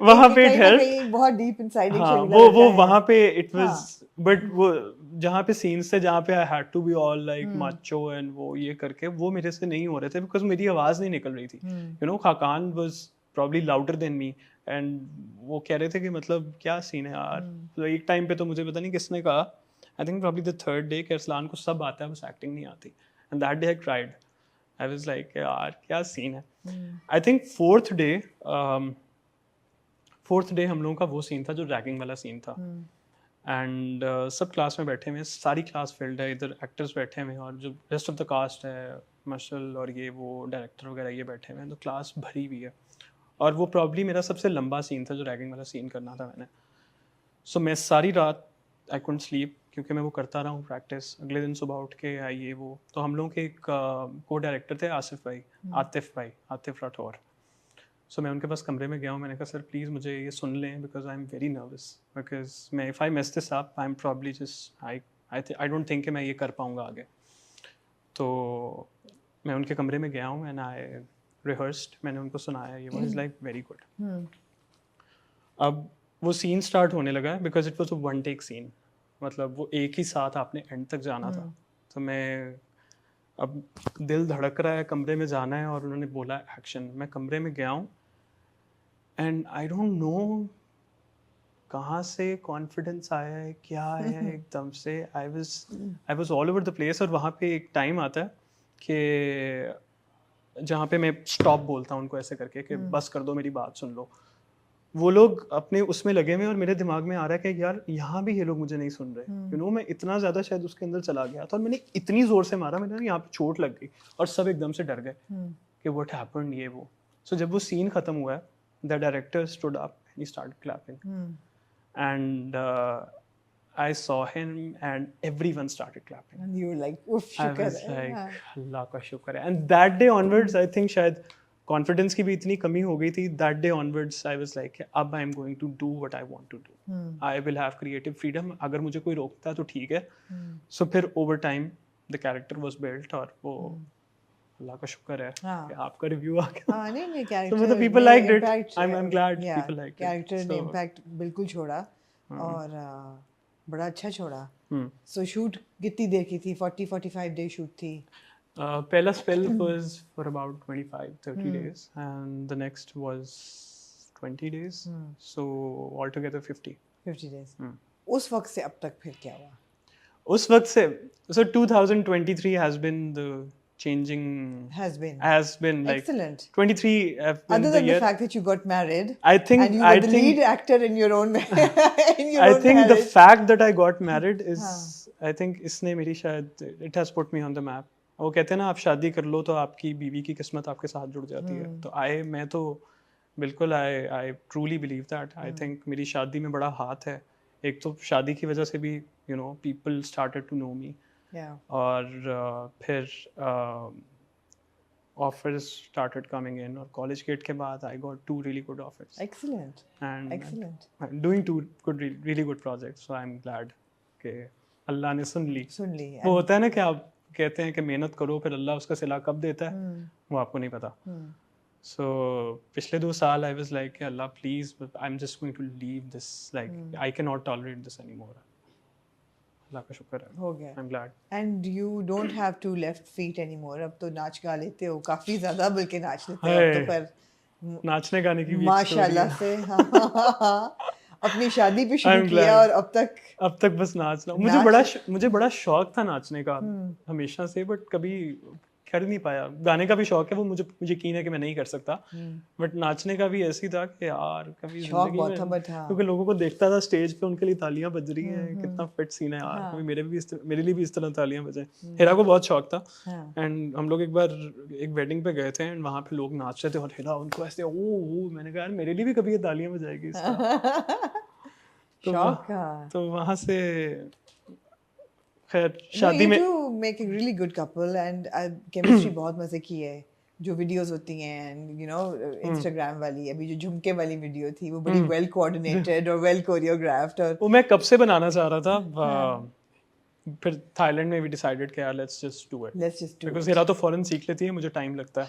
वहाँ पे it helped. बहुत deep inside एक शर्मीला लड़का है. वो वहाँ पे it was, but वो जहाँ पे सीन्स थे जहाँ पे I had to be all like macho and वो ये करके वो मेरे से नहीं हो रहे थे, because मेरी आवाज़ नहीं निकल रही थी. Khaqan was probably louder than me and वो कह रहे थे कि मतलब क्या सीन है यार. तो एक टाइम पे तो मुझे पता नहीं किसने कहा, I think probably the 3rd day कि अरसलान को सब आता है, बस एक्टिंग नहीं आती. And that day I cried. I was like यार क्या सीन है. I think 4th day हम लोगों का वो सीन था जो रैगिंग वाला सीन था. एंड सब क्लास में बैठे हुए, सारी क्लास फील्ड है, इधर एक्टर्स बैठे हुए हैं और जो रेस्ट ऑफ द कास्ट है, मशल और ये वो डायरेक्टर वगैरह ये बैठे हुए हैं, तो क्लास भरी हुई है. और वो प्रॉब्ली मेरा सबसे लंबा सीन था जो रैगिंग वाला सीन करना था मैंने. सो मैं सारी रात आई कुडंट स्लीप, क्योंकि मैं वो करता रहा हूँ प्रैक्टिस. अगले दिन सुबह उठ के ये वो, तो हम लोग के एक को डायरेक्टर थे आतिफ राठौर. सो मैं उनके पास कमरे में गया हूँ, मैंने कहा सर प्लीज़ मुझे ये सुन लें because I am very nervous, because मैं if I mess this up I am probably just I don't think कि मैं ये कर पाऊँगा आगे। तो मैं उनके कमरे में गया हूँ एंड आई रिहर्स्ड, मैंने उनको सुनाया, ये वाज लाइक वेरी गुड। अब वो सीन स्टार्ट होने लगा because it was a one take scene, मतलब वो एक ही साथ आपने एंड तक जाना था। तो मैं अब दिल धड़क रहा है, कमरे में जाना है और उन्होंने बोला एक्शन। मैं कमरे में गया हूँ एंड आई डोंट नो कहाँ से कॉन्फिडेंस आया है, क्या है एकदम से I was all over the place. और वहाँ पे एक टाइम आता है कि जहाँ पे मैं स्टॉप बोलता हूँ उनको ऐसे करके कि बस कर दो, मेरी बात सुन लो। वो लोग अपने उसमें लगे हुए और मेरे दिमाग में आ रहा है कि यार यहाँ भी ये लोग मुझे नहीं सुन रहे। यू नो मैं इतना ज़्यादा शायद उसके अंदर चला गया था और मैंने इतनी ज़ोर से मारा, मैंने यहाँ पे चोट लग गई और सब एकदम से डर गए कि व्हाट हैपेंड ये वो। सो जब वो सीन खत्म हुआ है, the director stood up and he started clapping and I saw him and everyone started clapping. And you were like, "Oof, I shukar was hai." like, Allah ka shukar hai. And that day onwards, I think शायद confidence की भी इतनी कमी हो गई थी. That day onwards, I was like, अब I'm going to do what I want to do. I will have creative freedom. अगर मुझे कोई रोकता है तो ठीक है. So फिर over time, the character was built और वो अल्लाह का शुक्र है कि आपका रिव्यू आ गया। हाँ नहीं character So the people liked it. I'm glad people liked it. Character ने इम्पैक्ट बिल्कुल छोड़ा और बड़ा अच्छा छोड़ा। सो शूट कितनी देर की थी? 40-45 डे शूट थी। पहला spell was for about 25-30 days and the next was 20 days. So altogether 50 days. उस वक्त से अब तक फिर क्या हुआ? उस वक्त से so 2023 has been the changing has been like excellent. 23 have been other the than year. the fact that you got married, I think and you were the lead actor in your own in your I own think marriage. the fact that I got married is I think इसने मेरी शायद it has put me on the map. वो कहते हैं ना आप शादी कर लो तो आपकी बीवी की किस्मत आपके साथ जुड़ जाती है। तो मैं तो बिल्कुल I truly believe that. I think मेरी शादी में बड़ा हाथ है। एक तो शादी की वजह से भी you know people started to know me. और फिर offers started coming in और college gate के बाद I got 2 really good offers. Excellent. And Excellent. I'm doing 2 really good projects, so I'm glad कि अल्लाह ने सुन ली। वो होता है ना कि आप कहते हैं कि मेहनत करो फिर अल्लाह उसका सिला कब देता है वो आपको नहीं पता। So पिछले 2 साल I was like Allah please I'm just going to leave this, like I cannot tolerate this anymore. अल्लाह का शुक्र है हो गया। I'm glad. And you don't have 2 left feet anymore. अब तो नाच गा लेते हो काफी ज्यादा, बल्कि नाच लेते हो अब तो। पर नाचने गाने की भी माशाल्लाह से अपनी शादी पे शुरू किया और अब तक बस नाचना। मुझे बड़ा शौक था नाचने का हमेशा से, बट कभी कर नहीं पाया। गाने का भी शौक है, वो मुझे यकीन है कि मैं नहीं कर सकता, बट नाचने का भी ऐसी था कि यार कभी जिंदगी में, क्योंकि लोगों को देखता था स्टेज पे उनके लिए तालियां बज रही हैं, कितना फिट सीन है यार, कभी मेरे लिए भी इस तरह तालियां बजे। हिरा को बहुत शौक था एंड हम लोग एक बार एक वेडिंग पे गए थे एंड वहाँ पे लोग नाच रहे थे और हिरा उनको ऐसे ओ मैंने कहा यार मेरे लिए भी कभी ये तालियां बजाएगी इस तरह। तो वहाँ से खैर शादी में make a really good couple and chemistry बहुत मजे की है। जो वीडियोस होती हैं एंड यू नो इंस्टाग्राम वाली, अभी जो झुमके वाली वीडियो थी वो बड़ी वेल कोऑर्डिनेटेड और वेल कोरियोग्राफ्ड, और वो मैं कब से बनाना चाह रहा था। फिर थाईलैंड में भी डिसाइडेड कि यार let's just do it because Hira तो फौरन सीख लेती है, मुझे टाइम लगता है।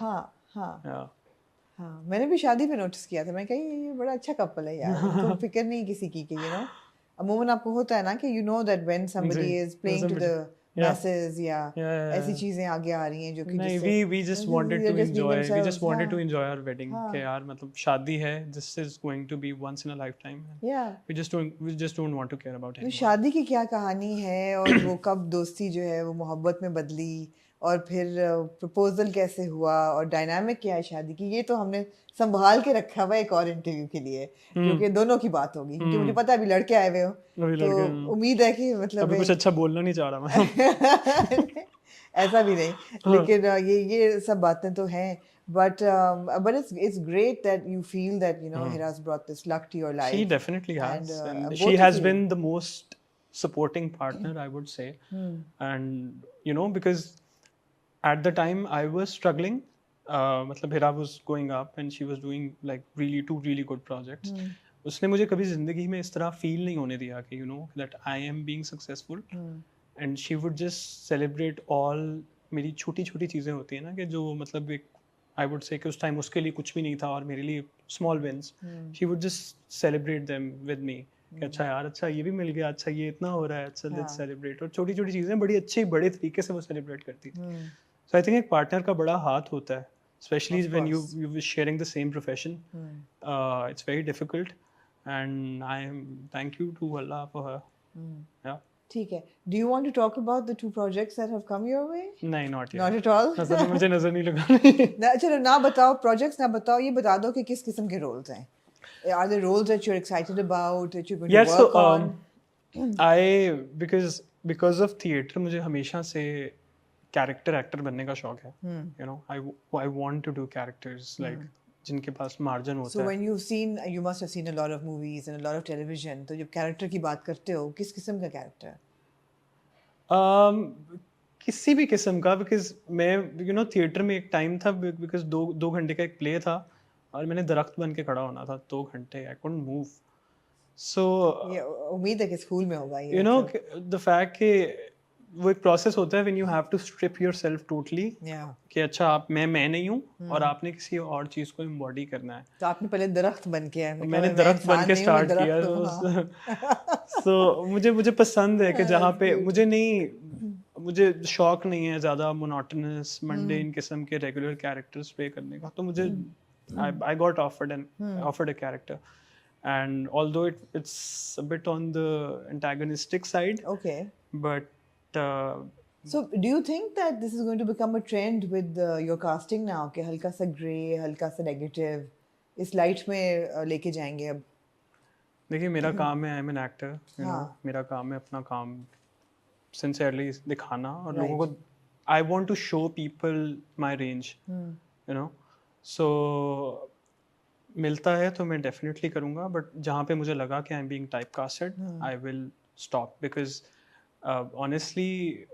हाँ मैंने भी शादी पे नोटिस किया था, मैं कही ये बड़ा अच्छा कपल है यार, तो फिक्र नहीं किसी की, यू नो अमूमन आपको होता है ना कि you know that when somebody is playing to the masses या ऐसी चीजें आगे आ रही हैं जो कि नहीं we just wanted to enjoy our wedding कि यार मतलब शादी है, this is going to be once in a lifetime. we just don't want to care about it. शादी की क्या कहानी है और वो कब दोस्ती जो है वो मोहब्बत में बदली और फिर प्रपोजल कैसे हुआ और डायनामिक क्या है शादी की, ये तो हमने संभाल के रखा हुआ एक और इंटरव्यू के लिए, क्योंकि दोनों की बात होगी, क्योंकि मुझे पता है अभी लड़के आए हुए हो तो उम्मीद है कि मतलब कुछ अच्छा बोलना नहीं चाह रहा मैं ऐसा भी नहीं, लेकिन ये सब बातें तो हैं, but it's great that you feel that you know Hira's brought this luck to your life. She definitely has, and she has been the most supporting partner, I would say. And you know, because at the time I was struggling मतलब Hira was going up and she was doing like really to really good projects. उसने मुझे कभी ज़िंदगी में इस तरह feel नहीं होने दिया कि you know that I am being successful. And she would just celebrate all मेरी छोटी छोटी चीज़ें होती हैं ना, कि जो मतलब एक आई वुड से कि उस टाइम उसके लिए कुछ भी नहीं था और मेरे लिए small wins. She would just celebrate them with me कि अच्छा यार, अच्छा ये भी मिल गया, अच्छा ये इतना हो रहा है, अच्छा लेट्स सेलिब्रेट. और छोटी छोटी चीज़ें बड़ी अच्छी बड़े तरीके से वो सेलिब्रेट करती थी. सो आई थिंक एक पार्टनर का बड़ा हाथ होता है, especially Of when course. you were sharing the same profession. It's very difficult, and I am thank you to Allah for her. Yeah. ठीक है. Do you want to talk about the two projects that have come your way? नहीं, not yet. Not at all. नजर तो मुझे नजर नहीं लगानी. ना चलो ना बताओ projects, ना बताओ, ये बता दो कि किस किस्म के roles हैं. Are there roles that you're excited about, that you're going Yeah, to so work on? I because of theater मुझे हमेशा से character actor बनने का शौक है. You know, I want to do characters like जिनके पास margin होता So है. when you must have seen a lot of movies and a lot of television. तो जब character की बात करते हो, किस किस्म का character? किसी भी किस्म का, बिकॉज मैं यू नो थिएटर में एक टाइम था, बिकॉज दो घंटे का एक प्ले था और मैंने दरख्त बन के खड़ा होना था 2 घंटे. I couldn't move. सो ये उम्मीद है कि स्कूल में होगा ये. यू नो मतलब. द फैक्ट कि वो एक प्रोसेस होता है when you have to strip yourself totally, Yeah. कि अच्छा आप मैं नहीं हूँ और आपने किसी और चीज़ को एम्बॉडी करना है. तो आपने पहले दरख्त बन के मैंने दरख्त बन के स्टार्ट किया. हाँ. सो मुझे पसंद है कि जहाँ पे मुझे शौक नहीं है ज़्यादा मोनोटोनस मंडेन किस्म के रेगुलर कैरेक्टर्स प्ले करने का. तो मुझे I got offered a character, and although it's a bit on the antagonistic side, Okay. but So do you think that this is going to become a trend with your casting now कि हल्का सा grey, हल्का सा negative इस light में लेके जाएंगे अब? देखिए मेरा काम है, I am an actor, you know. हाँ. मेरा काम है अपना काम सिंसियरली दिखाना और Right. लोगों को I want to show people my range, you know. So मिलता है तो मैं डेफिनेटली करूँगा, बट जहाँ पे मुझे लगा कि I am being type casted I will stop. Because honestly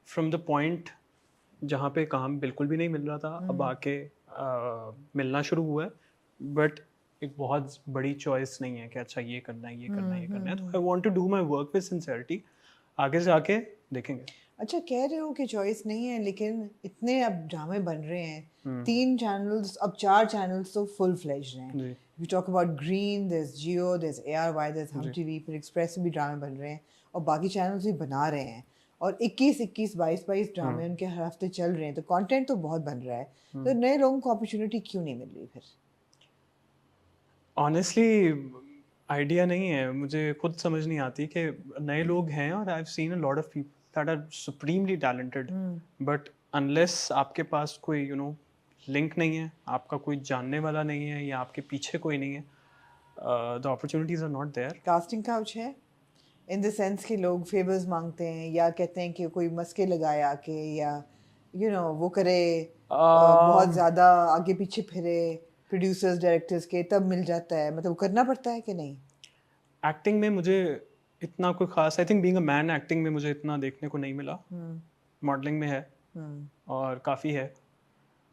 from the point जहाँ पे काम बिल्कुल भी नहीं मिल रहा था, अब आके मिलना शुरू हुआ है, बट एक बहुत बड़ी चॉइस नहीं है कि अच्छा ये करना है, ये करना है, ये करना है. तो I want to do my work with sincerity. आगे जाके देखेंगे. अच्छा कह रहे हो कि चॉइस नहीं है, लेकिन इतने अब ड्रामे बन रहे हैं. 3 चैनल्स, अब 4 चैनल्स तो फुल फ्लेज्ड हैं. जी. We talk about Green, there's Geo, there's ARY, there's हम टीवी, फिर एक्सप्रेस में भी ड्रामे बन रहे हैं और बाकी चैनल्स भी बना रहे हैं. और 21 22 ड्रामे उनके हर हफ्ते चल रहे हैं. तो कंटेंट तो बहुत बन रहा है. तो नए लोगों को अपॉर्चुनिटी क्यों नहीं मिल रही फिर? ऑनेस्टली आइडिया नहीं है, मुझे खुद समझ नहीं आती कि नए लोग हैं और I have seen a lot of people that are supremely talented, but unless आपके पास कोई यू नो लिंक नहीं है, आपका कोई जानने वाला नहीं है या आपके पीछे कोई नहीं है, the opportunities are not there. Casting couch है इन द सेंस कि लोग फेवर्स मांगते हैं या कहते हैं कि कोई मस्के लगाए आके, या वो करे बहुत ज़्यादा आगे पीछे फिरे प्रोड्यूसर्स डायरेक्टर्स के, तब मिल जाता है. मतलब करना पड़ता है कि नहीं? एक्टिंग में मुझे इतना कोई खास, I think being a man acting में मुझे इतना देखने को नहीं मिला. मॉडलिंग में है और काफ़ी है.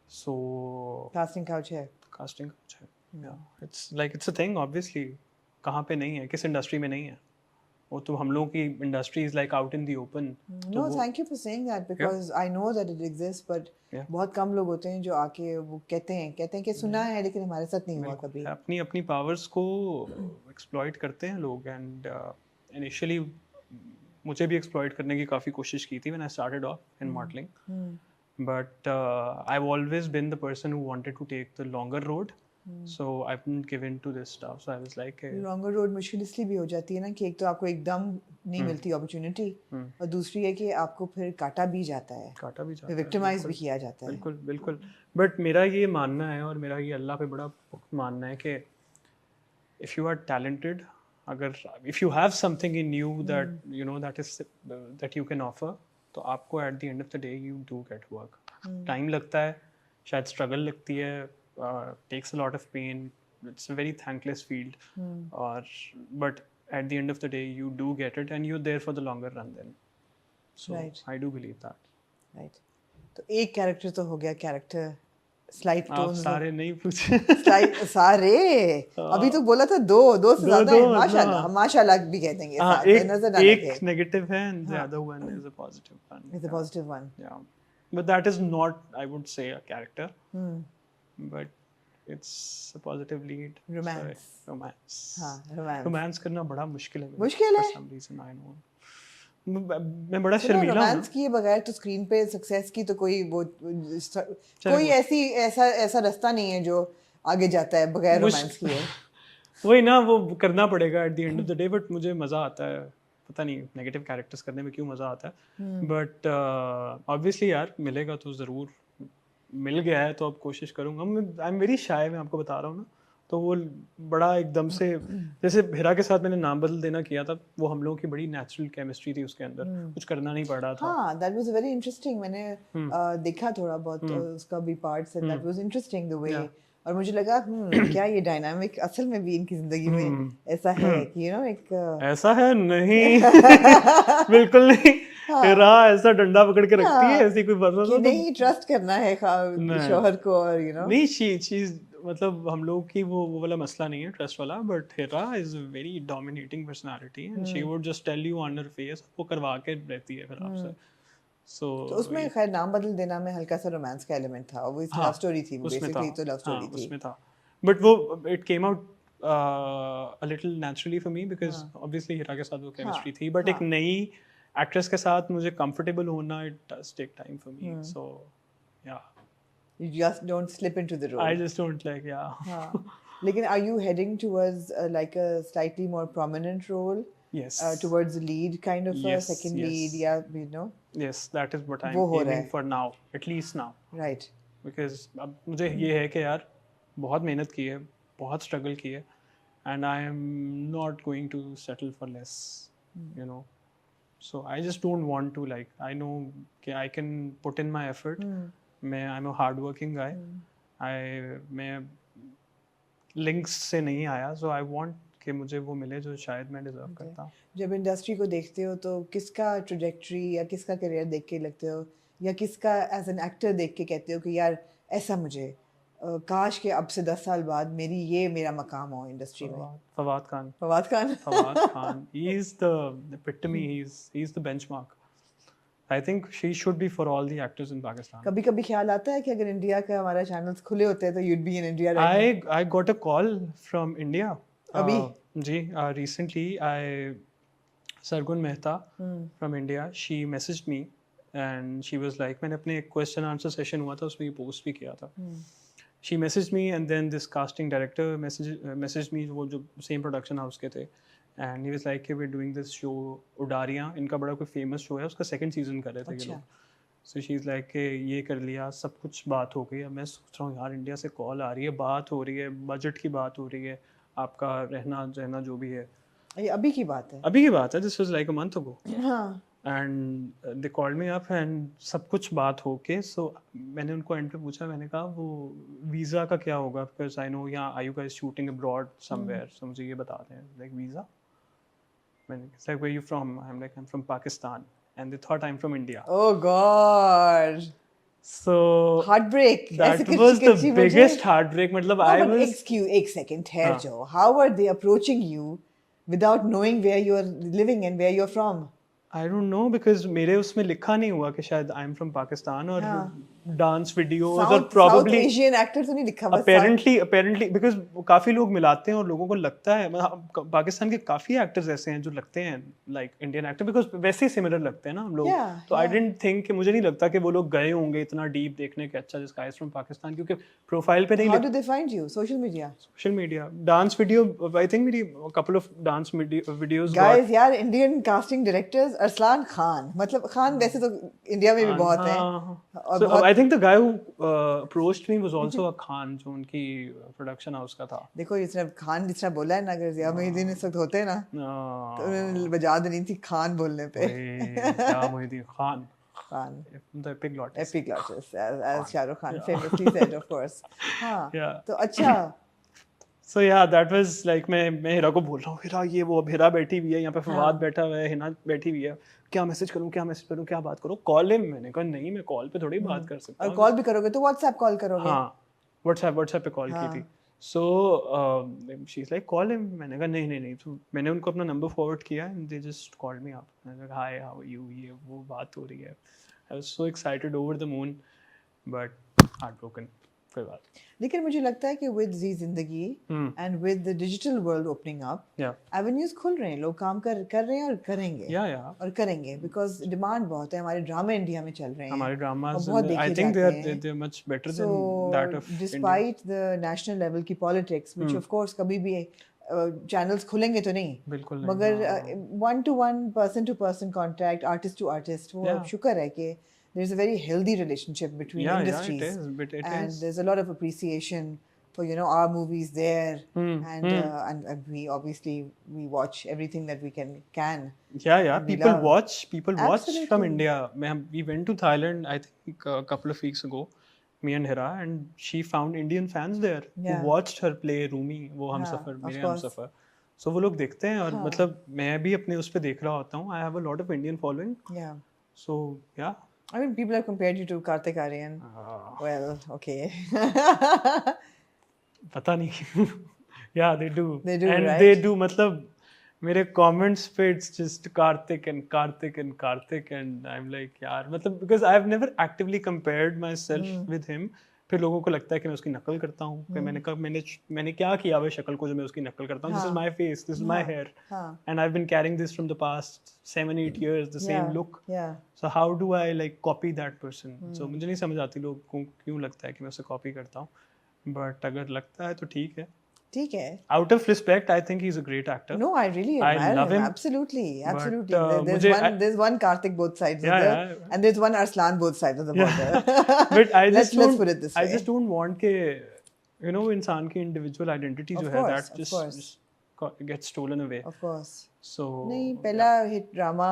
सो कास्टिंग काउच है. कास्टिंग कुछ है. It's like it's a thing obviously. कहाँ पे नहीं है, किस इंडस्ट्री में नहीं है? वो तो हम लोगों की industry is like out in the open. No thank you for saying that, because I know that it exist, but बहुत कम लोग होते हैं जो आके वो कहते हैं कि सुना है लेकिन हमारे साथ नहीं हुआ कभी. अपनी अपनी पावर्स को एक्सप्लॉइट करते हैं लोग. एंड इनिशियली मुझे भी एक्सप्लॉइट करने की काफ़ी कोशिश की थी when I started off in modelling, but I have always been the person who wanted to take the longer road. So I've been given to this stuff. So I was like, longer road मुश्किल इसलिए भी हो जाती है ना कि एक तो आपको एकदम नहीं मिलती अपॉर्चुनिटी, और दूसरी है कि आपको फिर काटा भी जाता है, विक्टिमाइज भी किया जाता है. बिल्कुल बिल्कुल. बट मेरा ये मानना है और मेरा ये अल्लाह पे बड़ा पुख्त मानना है कि इफ़ यू आर टैलेंटेड, अगर if you have something in you that you know that you can offer, तो आपको at the end of the day you do get work. Time लगता है, शायद स्ट्रगल लगती है, takes a lot of pain. It's a very thankless field, but at the end of the day you do get it and you're there for the longer run then. So Right. I do believe that. Right. तो एक character तो हो गया, character slight आप tones सारे नहीं पूछे slight सारे अभी तो बोला था दो से ज्यादा है माशाल्लाह माशाल्लाह भी कह देंगे हाँ, साथ नजर ना लगे एक नेगेटिव है and the other one is a positive one. It's a positive one Yeah, but that is not, I would say, a character, but it's a positive lead. Romance. Sorry, romance. हाँ romance Romance करना बड़ा मुश्किल है मेरे मुश्किल for है some reason, I know. मैं बड़ा चलो शर्मीला हूँ रोमांस किए बगैर तो स्क्रीन पे सक्सेस की तो कोई वो कोई ऐसा रास्ता नहीं है जो आगे जाता है बगैर रोमांस किए वही ना, वो करना पड़ेगा at the end of the day, but मुझे मज़ा आता है, पता नहीं नेगेटिव कैरेक्टर्स करने में क्यों मज़ा आता है, बट ऑब्वियसली यार मिलेगा तो ज़रूर, मिल गया है तो अब कोशिश करूँगा। आई एम वेरी शाय, मैं आपको बता रहा हूँ ना, तो वो बड़ा एकदम से, जैसे हिरा के साथ मैंने नाम बदल देना किया था, वो हम लोगों की बड़ी नेचुरल केमिस्ट्री थी उसके अंदर, कुछ करना नहीं पड़ रहा था। हाँ दैट वाज वेरी इंटरेस्टिंग मैंने देखा थोड़ा बहुत उसका भी parts and that was interesting the way और मुझे लगा क्या ये डायनामिक असल में भी इनकी जिंदगी में ऐसा है कि यू नो एक ऐसा है नहीं बिल्कुल नहीं। हिरा ऐसा डंडा पकड़ के रखती है, ऐसी कोई बात कि नहीं ट्रस्ट करना है शौहर को और यू नो नहीं, चीज मतलब हम लोग की वो वाला मसला नहीं है ट्रस्ट वाला, but Hira is a very dominating personality and she would just tell you on her face, वो करवा के रहती है फिर आपसे। तो उसमें खैर नाम बदल देना में हल्का सा रोमांस का एलिमेंट था, वो इस लव स्टोरी थी, वो बेसिकली तो लव स्टोरी थी उसमें था, बट वो it came out a little naturally for me because obviously Hira के साथ वो केमिस्ट्री थी, बट एक नई एक्ट्रेस के साथ मुझे कंफर्टेबल होना, it does take time for me, so yeah you just don't slip into the role. I just don't like, yeah. लेकिन are you heading towards like a slightly more prominent role? Yes. Towards the lead kind of Yes, a second yes. lead, yeah, you know? Yes, that is what I'm वो हो रहा aiming है for now, at least now. right Because अब मुझे ये है कि यार बहुत मेहनत की है, बहुत स्ट्रगल की है, and I am not going to settle for less, you know. So I just don't want to, like, I know कि I can put in my effort. I'm a hard working guy. मैं links से नहीं आया, so I want कि मुझे वो मिले जो शायद मैं डिजर्व करता हूँ। जब इंडस्ट्री को देखते हो तो किसका ट्रैजेक्टरी या किसका करियर देख के लगते हो या किसका एज एन एक्टर देख के कहते हो कि यार ऐसा मुझे काश के अब से 10 साल बाद मेरा मकाम हो इंडस्ट्री में? Fawad Khan he is the epitome, he is the benchmark. I think she should be for all the actors in Pakistan. कभी ख्याल आता है कि अगर इंडिया का हमारा चैनल्स खुले होते तो you'd be in India right now? I got a call from India. अभी? जी, recently Sargun Mehta from India, she messaged me and she was like, मैंने अपने question answer session हुआ था उसमें ये post भी किया था. She messaged me and then this casting director messaged me, वो जो same production house के थे, and he was like, hey, we're doing this show उडारियाँ, इनका बड़ा कोई famous show है, उसका second season कर रहे थे ये लोग. So she's like कि ये कर लिया, सब कुछ बात हो गई. अब मैं सोच रहा हूँ यार इंडिया से कॉल आ रही है, बात हो रही है, बजट की बात हो रही है, आपका रहना जो भी है, ये अभी की बात है? अभी की बात है, this was like a month ago. हाँ. And they called me up and सब कुछ बात हो के, so मैंने उनको एंड पे पूछा, मैंने कहा वो वीज़ा का क्या होगा, because I know यहाँ are you guys shooting abroad somewhere, so मुझे ये बता दें, like वीज़ा. मैंने it's like where you from? I'm like I'm from Pakistan, and they thought I'm from India. Oh God. So heartbreak. That was the biggest heartbreak. मतलब I was. Excuse, एक second, ठहर जाओ. How are they approaching you without knowing where you are living and where you are from? I don't know because मेरे उसमें लिखा नहीं हुआ कि शायद I'm from Pakistan और डांस वीडियोस और probably South Asian actor तो नहीं लिखा बस apparently because काफी लोग मिलाते हैं और लोगों को लगता है, पाकिस्तान के काफी एक्टर्स ऐसे हैं जो लगते हैं like Indian actor because वैसे ही सिमिलर लगते हैं ना हम लोग, तो I didn't think कि मुझे नहीं लगता कि वो लोग गए होंगे इतना डीप देखने के अच्छा जिसका is from Pakistan, क्योंकि प्रोफाइल पे नहीं. How do they find you? Social media dance video, I think मेरी couple of dance videos. Guys यार Indian casting directors Arsalan Khan, मतलब खान वैसे तो इंडिया में भी बहुत हैं. So I think the guy who approached me was also a Khan, जो उनकी प्रोडक्शन हाउस का था. देखो इसने खान जितना बोला है ना, अगर ज़िया मोहिद्दीन इस वक्त होते ना तो उन्होंने बजा देनी थी खान बोलने पे. Zia Mohiddin Khan. The epiglottis. As Shah Rukh Khan famously said, of course. हाँ. तो अच्छा. So yeah, that was like मैं हिरा को बोल रहा हूँ, हिरा ये वो, अब हिरा बैठी हुई है यहाँ पे, फवाद बैठा हुआ है, हिना बैठी हुई है, क्या मैसेज करूँ क्या बात करूँ, कॉल हिम। मैंने कहा नहीं, मैं कॉल पे थोड़ी बात कर सकता और हूँ। कॉल भी करोगे तो व्हाट्सएप कॉल करोगे। हाँ, व्हाट्सएप पे कॉल की थी। So she is like call him. मैंने कहा नहीं, तो मैंने उनको अपना नंबर फॉरवर्ड किया and they just called me up. मैंने कहा हाय हाउ आर यू, ये वो बात हो रही है। I was so excited, over the moon, but heart broken. कोई बात। लेकिन मुझे लगता है कि विद जी जिंदगी and with the digital world opening up, avenues खुल रहे हैं, लोग काम कर रहे हैं और करेंगे और करेंगे, बिकॉज डिमांड बहुत है। हमारे ड्रामे इंडिया में चल रहे हैं, हमारे ड्रामास बहुत देखे जाते हैं। they are much better than that of India. Despite the national level की पॉलिटिक्स, व्हिच ऑफ कोर्स कभी भी चैनल्स खुलेंगे तो नहीं, बिल्कुल नहीं, मगर one to one, person to person contact, artist to artist, वो अब शुक्र है कि there's a very healthy relationship between industries, it is. And there's a lot of appreciation for our movies there, and we obviously we watch everything that we can. People watch Absolutely. from India. We went to Thailand, I think a couple of weeks ago, me and Hira, and she found Indian fans there who watched her play Rumi, वो हमसफर, मेरे Humsafar. So वो लोग देखते हैं, और मतलब मैं भी अपने उस पे देख रहा होता हूँ। I have a lot of Indian following. So yeah. I mean, people have compared you to Kartik Aaryan. Well, okay. पता नहीं। Yeah, they do. They do, and right? they do, मतलब मेरे comments पे it's just Kartik and I'm like यार, मतलब because I've never actively compared myself with him. फिर लोगों को लगता है कि मैं उसकी नकल करता हूँ। कि मैंने कहा मैंने क्या किया हुआ शक्ल को जो मैं उसकी नकल करता हूँ। This is my face, this is my hair, and I've been carrying this from the past 7-8 years, the same look. So how do I like copy that person? So मुझे नहीं समझ आती लोगों को क्यों लगता है कि मैं उसे कॉपी करता हूँ, बट अगर लगता है तो ठीक है। Out of respect, I think he's a great actor. No, I really admire love him. Absolutely. But, there's one Kartik both sides of the, and there's one Arslan both sides of the border. But I just let's put it this way. I just don't want के इंसान की individual identity जो है that just gets stolen away. Of course. So नहीं, पहला hit drama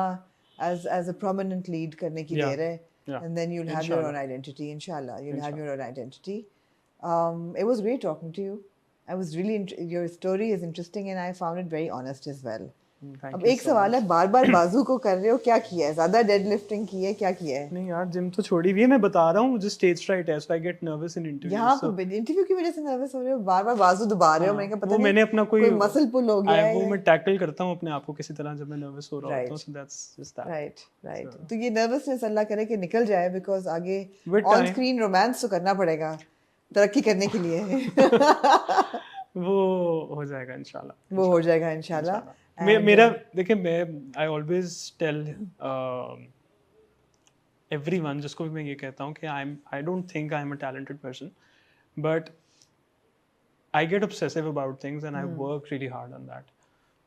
as a prominent lead करने की देर है, and then you'll have your own identity. Inshallah, you'll have your own identity. It was great talking to you. I was really your story is interesting and I found it very honest as well. अब एक सवाल है, बार-बार बाजू को कर रहे हो, क्या किया है? ज़्यादा डेडलिफ्टिंग की है, क्या किया है? नहीं यार, जिम तो छोड़ी हुई है, मैं बता रहा हूँ, मुझे स्टेज फ्राइट है, so I get nervous in interviews. यहाँ पे इंटरव्यू की वजह से नर्वस हो रहे हो, बार-बार बाजू दबा रहे हो, मैंने कहा पता नहीं, मैंने अपना कोई मसल पुल हो गया है। वो मैं टैकल करता हूँ अपने आप को किसी तरह जब मैं नर्वस हो रहा होता हूँ, so that's just that. Right. तो ये नर्वसनेस अल्लाह करे कि निकल जाए, बिकॉज आगे ऑन स्क्रीन रोमांस तो करना पड़ेगा तरक्की करने के लिए। वो हो जाएगा इंशाल्लाह। मेरा देखिए, मैं आई ऑलवेज टेल एवरीवन, जिसको भी मैं ये कहता हूँ कि आई don't think I am a talented person, but I get obsessive about things and I work really hard on that.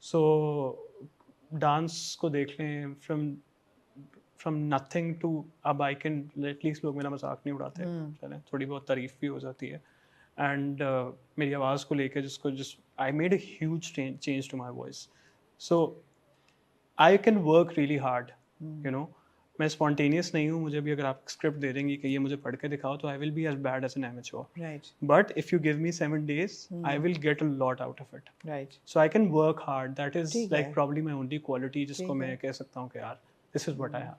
So dance को देख लें, फ्रॉम नथिंग टू अब आई कैन एटलीस्ट, लोग मेरा मजाक नहीं उड़ाते, चलें थोड़ी बहुत तारीफ भी हो जाती है। एंड मेरी आवाज़ को लेकर I made a huge change to my voice. So I can work really hard, मैं स्पॉन्टेनियस नहीं हूँ। मुझे भी अगर आप स्क्रिप्ट दे देंगे कि ये मुझे पढ़ के दिखाओ, तो I will be as bad as an amateur, but if you give me 7 days, I will get a lot out of it. So I can work hard, that is like probably my only quality, जिसको मैं कह सकता हूँ कि यार this is what I have.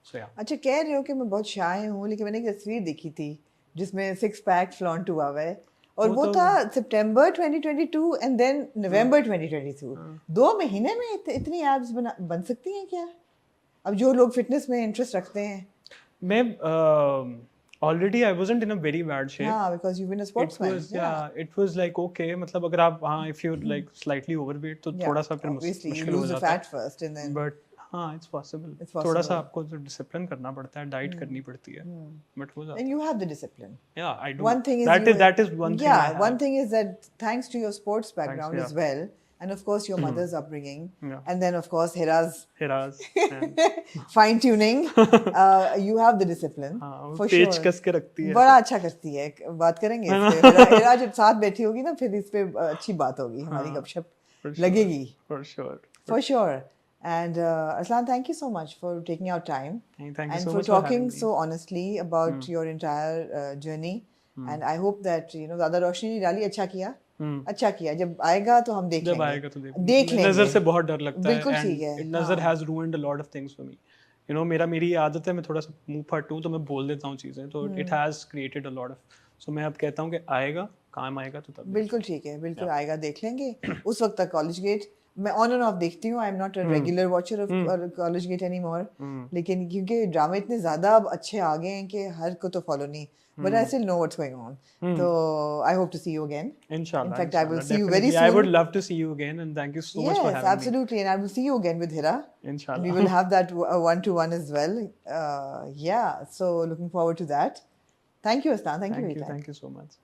So yeah अच्छा, कह रहे हो कि मैं बहुत शाय हूँ, लेकिन मैंने एक तस्वीर देखी थी जिसमें 6 पैक फ्लॉन्ट हुआ हुआ है, और वो था सितंबर 2022 एंड देन नवंबर 2022। 2 महीने में इतनी एब्स बन सकती हैं क्या? अब जो लोग फिटनेस में इंटरेस्ट रखते हैं। मैं already I wasn't in a very bad shape. हाँ, because you've been a sportsman. It was like okay, मतलब अगर आप if you're like slightly overweight, तो थोड़ा सा फिर मुश्किल हो जाता है। You lose the fat first and then. But हाँ, it's possible. थोड़ा सा आपको तो डिसिप्लिन करना पड़ता है, डाइट करनी पड़ती है, बट हो जाता है। And you have the discipline. Yeah, I do. One thing is that is one thing. Yeah, one thing is that thanks to your sports background as well, and of course your mother's upbringing, and then of course Hira's fine tuning, you have the discipline for sure. पेच कस के रखती है, बड़ा अच्छा करती है। बात करेंगे इस पे, हिरा जब साथ बैठी होगी ना, फिर इस पे अच्छी बात होगी, हमारी गपशप लगेगी। For sure. And Arslan, thank you so much for taking out time and for talking so honestly about your entire journey. And I hope that ज़्यादा रोशनी नहीं डाली, अच्छा किया, अच्छा किया, जब आएगा तो हम देख जब लेंगे, आएगा तो देख लेंगे। नजर से बहुत डर लगता है, बिल्कुल ठीक है, एंड नजर has ruined a lot of things for me. You know, मेरी आदत है, मैं थोड़ा सा मुंह फट हूँ तो मैं बोल देता हूँ चीजें, तो it has created a lot of, so मैं अब कहता हूँ कि आएगा, काम आएगा तो तब बिल्कुल ठीक है, बिल्कुल आएगा, देख लेंगे। उस वक्त तक कॉलेज गेट मैं ऑन एंड ऑफ देखती हूँ, आई am not a regular watcher of college get any more, लेकिन क्योंकि ड्रामे इतने ज़्यादा अब अच्छे आ गए हैं कि हर को तो फॉलो नहीं, but I still know what's going on, तो I hope to see you again. Inshallah, In fact, I will inshallah, see you very definitely. I would soon. love to see you again, and thank you so much for Yes, having me. absolutely, and I will see you again with Hira. Inshallah. And we will have that one-to-one as well. Yeah, so looking forward to that. Thank you, Aslan. Thank you, Ritai. Thank you so much.